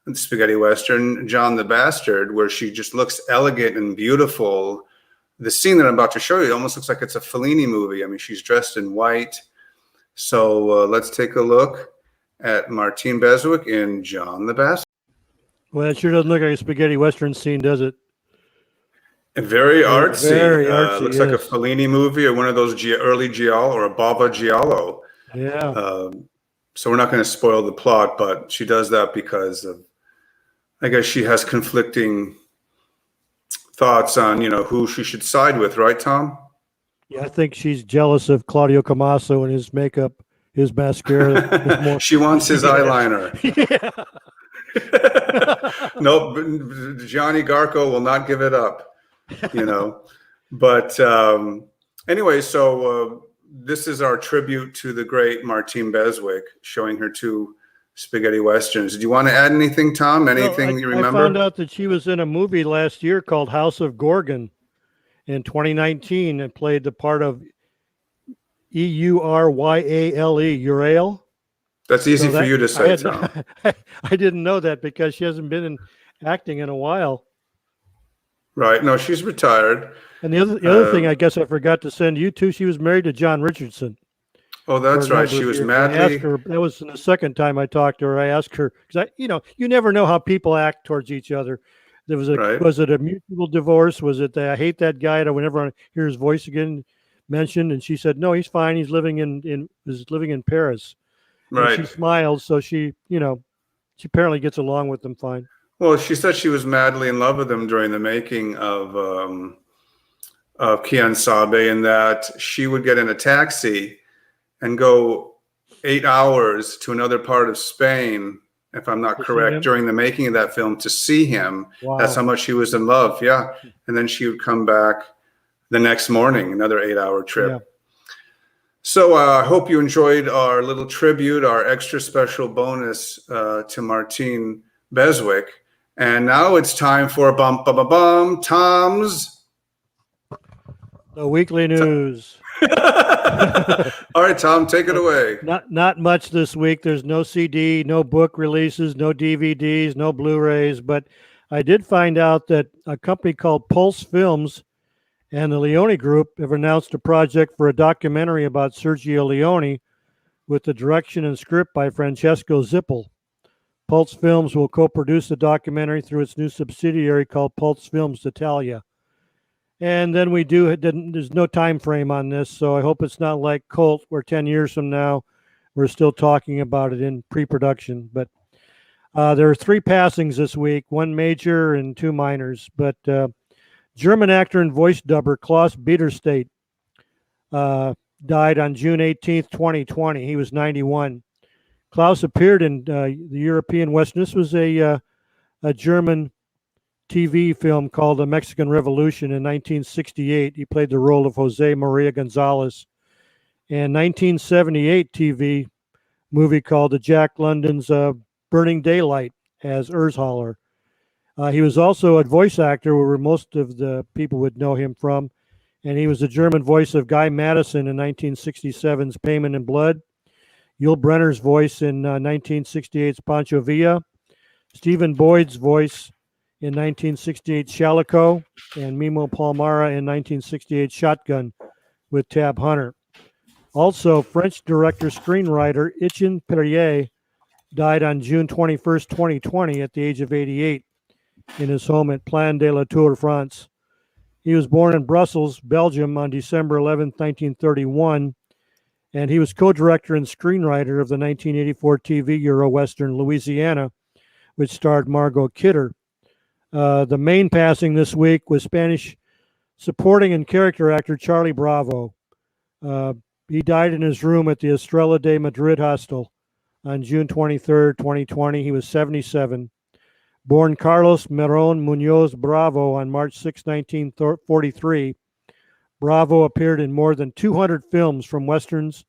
the spaghetti western, John the Bastard, where she just looks elegant and beautiful. The scene that I'm about to show you almost looks like it's a Fellini movie. I mean, she's dressed in white. So let's take a look at Martine Beswick in John the Bastard. Well, it sure doesn't look like a spaghetti western scene, does it? Very artsy. Very artsy, Looks like a yes. Fellini movie, or one of those early Giallo, or a Bava Giallo. Yeah. So we're not going to spoil the plot, but she does that because I guess she has conflicting thoughts on who she should side with, right, Tom? Yeah, I think she's jealous of Claudio Camaso and his makeup, his mascara. More... She wants his eyeliner. Yeah. Nope, Gianni Garco will not give it up. But anyway, so this is our tribute to the great Martine Beswick, showing her two spaghetti westerns. Do you want to add anything, Tom? Anything you remember? I found out that she was in a movie last year called House of Gorgon in 2019 and played the part of Euryale, Uriel. That's easy for you to say, Tom. I didn't know that because she hasn't been in acting in a while. Right. No, she's retired. And the other thing I guess I forgot to send you to, she was married to John Richardson. Oh, that's right. She was madly. I asked her, that was the second time I talked to her. I asked her, because you never know how people act towards each other. There was was it a mutual divorce? Was it I hate that guy? I would never hear his voice again mentioned. And she said, no, he's fine. He's living in Paris. Right. And she smiled, so she apparently gets along with them fine. Well, she said she was madly in love with him during the making of Kian Sabe, and that she would get in a taxi and go 8 hours to another part of Spain, if I'm not correct, during the making of that film to see him. Wow. That's how much she was in love. Yeah. And then she would come back the next morning, another 8-hour trip. Yeah. So I hope you enjoyed our little tribute, our extra special bonus to Martine Beswick. And now it's time for Tom's the weekly news. All right, Tom, take it away. Not much this week. There's no CD, no book releases, no DVDs, no Blu-rays. But I did find out that a company called Pulse Films and the Leone Group have announced a project for a documentary about Sergio Leone with the direction and script by Francesco Zippel. Pulse Films will co-produce the documentary through its new subsidiary called Pulse Films Italia. And then there's no time frame on this, so I hope it's not like Colt, where 10 years from now we're still talking about it in pre-production. But there are 3 passings this week, 1 major and 2 minors. But German actor and voice dubber Klaus Biederstedt died on June 18th, 2020. He was 91. Klaus appeared in the European Western. This was a German TV film called The Mexican Revolution in 1968. He played the role of Jose Maria Gonzalez. And 1978 TV movie called the Jack London's Burning Daylight as Urzhaler. He was also a voice actor where most of the people would know him from. And he was the German voice of Guy Madison in 1967's Payment in Blood. Yul Brynner's voice in 1968's Pancho Villa, Stephen Boyd's voice in 1968 Shalico, and Mimo Palmara in 1968 Shotgun with Tab Hunter. Also, French director-screenwriter Etienne Perrier died on June 21st, 2020 at the age of 88 in his home at Plan de la Tour, France. He was born in Brussels, Belgium on December 11th, 1931, and he was co-director and screenwriter of the 1984 TV Euro Western Louisiana, which starred Margot Kidder. The main passing this week was Spanish supporting and character actor Charlie Bravo. He died in his room at the Estrella de Madrid hostel on June 23rd, 2020. He was 77. Born Carlos Meron Munoz Bravo on March 6, 1943, Bravo appeared in more than 200 films, from westerns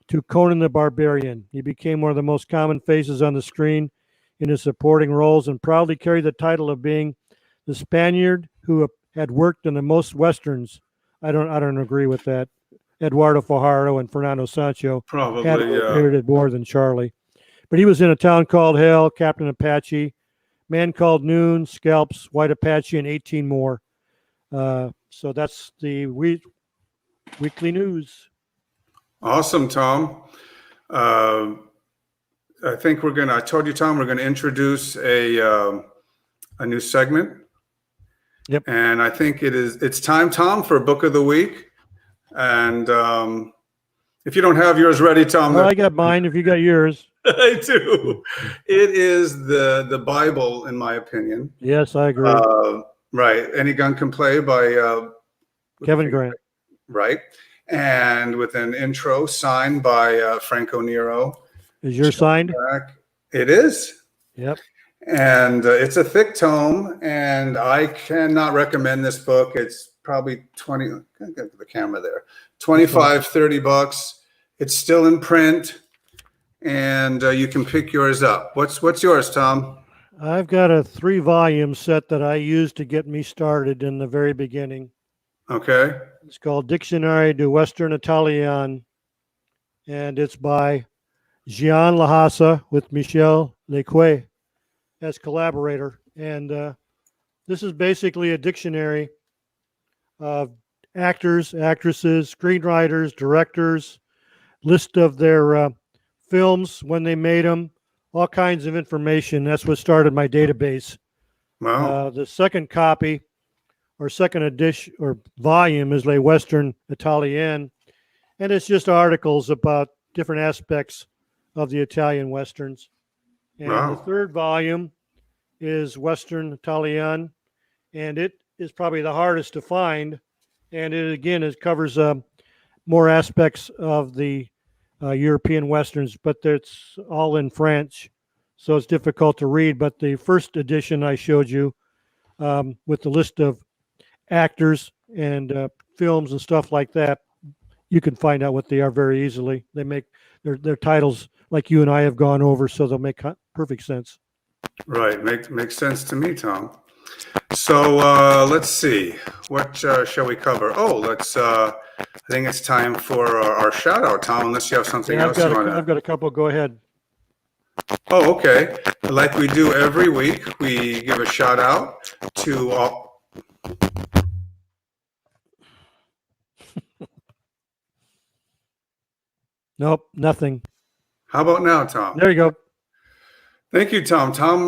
to Conan the Barbarian. He became one of the most common faces on the screen in his supporting roles and proudly carried the title of being the Spaniard who had worked in the most westerns. I don't agree with that. Eduardo Fajardo and Fernando Sancho Probably, had appeared at more than Charlie. But he was in A Town Called Hell, Captain Apache, Man Called Noon, Scalps, White Apache, and 18 more. So that's the weekly news. Awesome, Tom. I think I told you, Tom, we're going to introduce a new segment. Yep. And I think it's time, Tom, for Book of the Week. And if you don't have yours ready, Tom. Well, I got mine if you got yours. I do. It is the Bible, in my opinion. Yes, I agree. Right. Any Gun Can Play by Kevin Grant. Right. And with an intro signed by Franco Nero. Is yours signed? It is. Yep. And it's a thick tome, and I cannot recommend this book. It's probably 20, get the camera there, 25, 30 bucks. It's still in print, and you can pick yours up. What's yours, Tom? I've got a 3-volume set that I used to get me started in the very beginning. Okay. It's called Dictionnaire du Western Italien, and it's by Gian Lhasa with Michel Lequay as collaborator. And this is basically a dictionary of actors, actresses, screenwriters, directors, list of their films, when they made them, all kinds of information. That's what started my database. Wow. The second copy or second edition or volume is Le Western Italien, and it's just articles about different aspects of the Italian Westerns. And Wow. the third volume is Western Italien, and it is probably the hardest to find. And it covers more aspects of the European Westerns, but it's all in French, so it's difficult to read. But the first edition I showed you with the list of actors and films and stuff like that, you can find out what they are very easily. They make their titles like you and I have gone over, so they'll make perfect sense. Right. Makes sense to me, Tom. So let's see. What shall we cover? Oh, I think it's time for our shout out, Tom, unless you have something else you want to. I've got a couple. Go ahead. Oh, okay. Like we do every week, we give a shout out to all. Nope, nothing. How about now, Tom? There you go. Thank you, Tom. Tom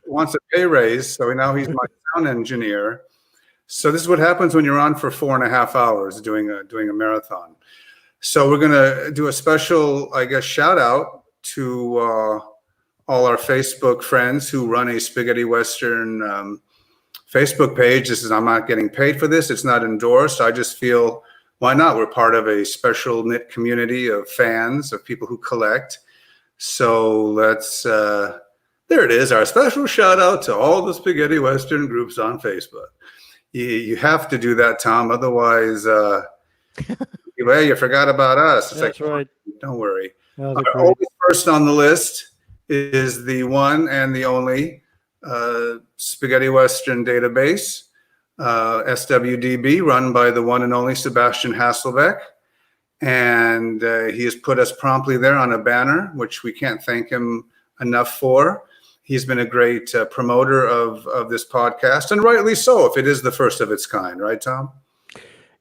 wants a pay raise, so now he's my sound engineer. So this is what happens when you're on for 4.5 hours doing a marathon. So we're gonna do a special, I guess, shout out to all our Facebook friends who run a Spaghetti Western Facebook page. I'm not getting paid for this. It's not endorsed. I just feel, why not? We're part of a special knit community of fans, of people who collect. So let's, there it is, our special shout out to all the Spaghetti Western groups on Facebook. You have to do that, Tom. Otherwise, well, you forgot about us. It's That's right. Don't worry. Always first on the list is the one and the only Spaghetti Western database, SWDB, run by the one and only Sebastian Hasselbeck. And he has put us promptly there on a banner, which we can't thank him enough for. He's been a great promoter of this podcast, and rightly so, if it is the first of its kind, right, Tom?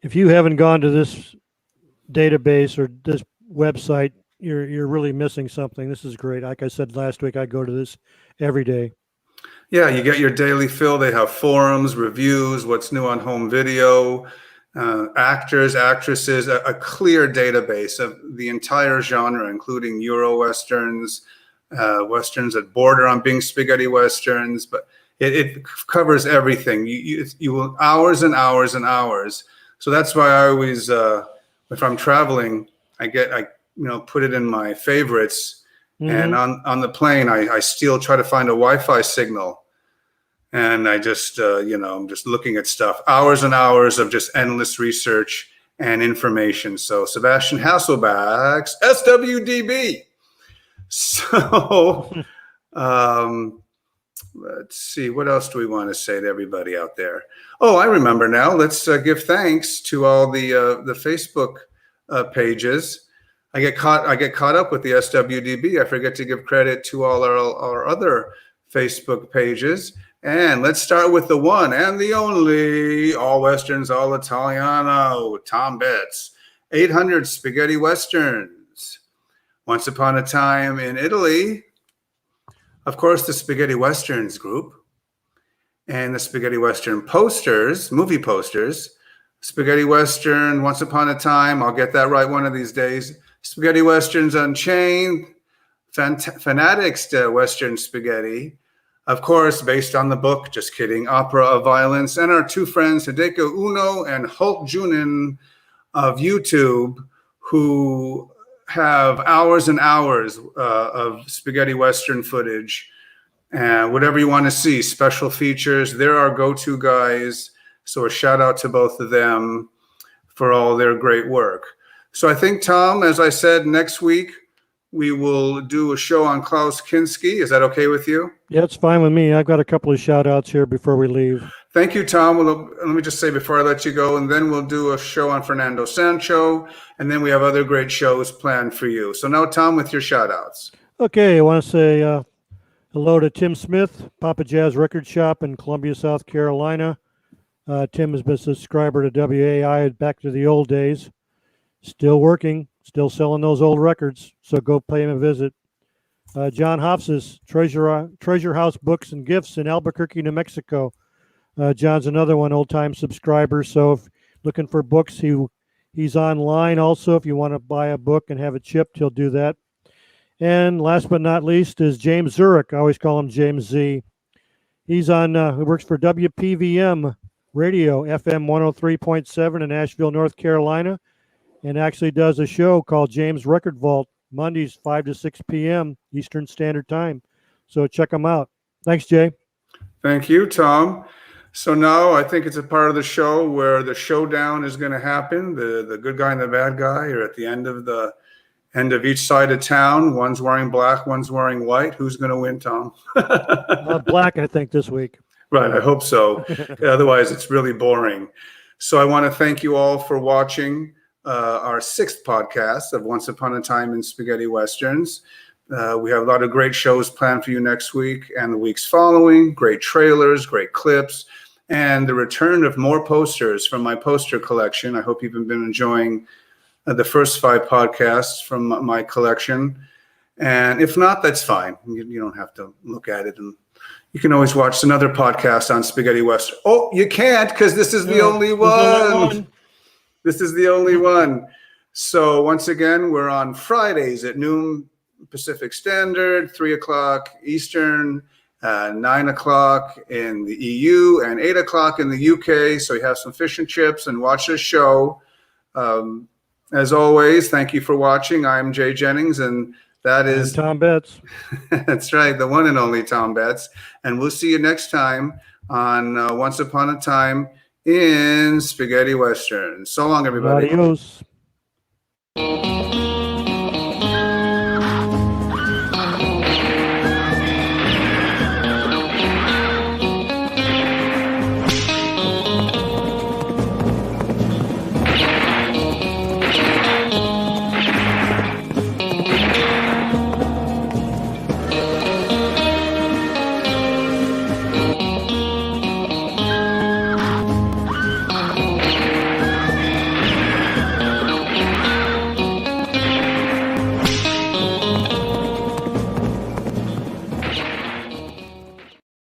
If you haven't gone to this database or this website, you're really missing something. This is great. Like I said last week, I go to this every day. Yeah, you get your daily fill. They have forums, reviews, what's new on home video, actors, actresses, a clear database of the entire genre, including Euro Westerns, Westerns that border on being Spaghetti Westerns, but it covers everything. You will hours and hours and hours. So that's why I always, if I'm traveling, I put it in my favorites, And on the plane, I still try to find a Wi-Fi signal. And I just, I'm just looking at stuff, hours and hours of just endless research and information. So Sebastian Hasselback's SWDB. So let's see, what else do we want to say to everybody out there? Oh, I remember now. Let's give thanks to all the Facebook pages. I get caught up with the SWDB. I forget to give credit to all our other Facebook pages. And let's start with the one and the only All Westerns, All Italiano, Tom Betts, 800 Spaghetti Westerns. Once Upon a Time in Italy. Of course, the Spaghetti Westerns group and the Spaghetti Western posters, movie posters. Spaghetti Western, Once Upon a Time. I'll get that right one of these days. Spaghetti Westerns Unchained, Fanatics Western Spaghetti. Of course, based on the book, just kidding, Opera of Violence. And our two friends, Hideko Uno and Hulk Junin of YouTube, who have hours and hours of spaghetti Western footage. And whatever you want to see, special features, they're our go-to guys. So a shout out to both of them for all their great work. So I think, Tom, as I said, next week we will do a show on Klaus Kinski. Is that okay with you? Yeah, it's fine with me. I've got a couple of shout outs here before we leave. Thank you, Tom. Well, let me just say before I let you go, and then we'll do a show on Fernando Sancho, and then we have other great shows planned for you. So now, Tom, with your shout outs. Okay, I want to say hello to Tim Smith, Papa Jazz Record Shop in Columbia, South Carolina. Tim has been a subscriber to WAI back to the old days. Still working, still selling those old records, so go pay him a visit. John Hofs's Treasure House Books and Gifts in Albuquerque, New Mexico. John's another one, old-time subscriber, so if looking for books, he's online also. If you want to buy a book and have it shipped, he'll do that. And last but not least is James Zurich. I always call him James Z. He's on, he works for WPVM Radio, FM 103.7 in Asheville, North Carolina, and actually does a show called James Record Vault, Mondays 5 to 6 p.m. Eastern Standard Time. So check him out. Thanks, Jay. Thank you, Tom. So now I think it's a part of the show where the showdown is going to happen. The good guy and the bad guy are at the end of each side of town. One's wearing black, one's wearing white. Who's going to win, Tom? Black, I think, this week. Right, I hope so. Otherwise, it's really boring. So I want to thank you all for watching our 6th podcast of Once Upon a Time in Spaghetti Westerns. We have a lot of great shows planned for you next week and the weeks following. Great trailers, great clips, and the return of more posters from my poster collection. I hope you've been enjoying the first 5 podcasts from my collection. And if not, that's fine. You don't have to look at it. And you can always watch another podcast on Spaghetti Western. Oh, you can't, because this is the only one. This is the only one. So once again, we're on Fridays at noon Pacific Standard, 3 o'clock Eastern, 9 o'clock in the EU, and 8 o'clock in the UK. So you have some fish and chips and watch this show. As always, thank you for watching. I'm Jay Jennings, and that is Tom Betts. That's right, the one and only Tom Betts. And we'll see you next time on Once Upon a Time in Spaghetti Western. So long, everybody. Adios.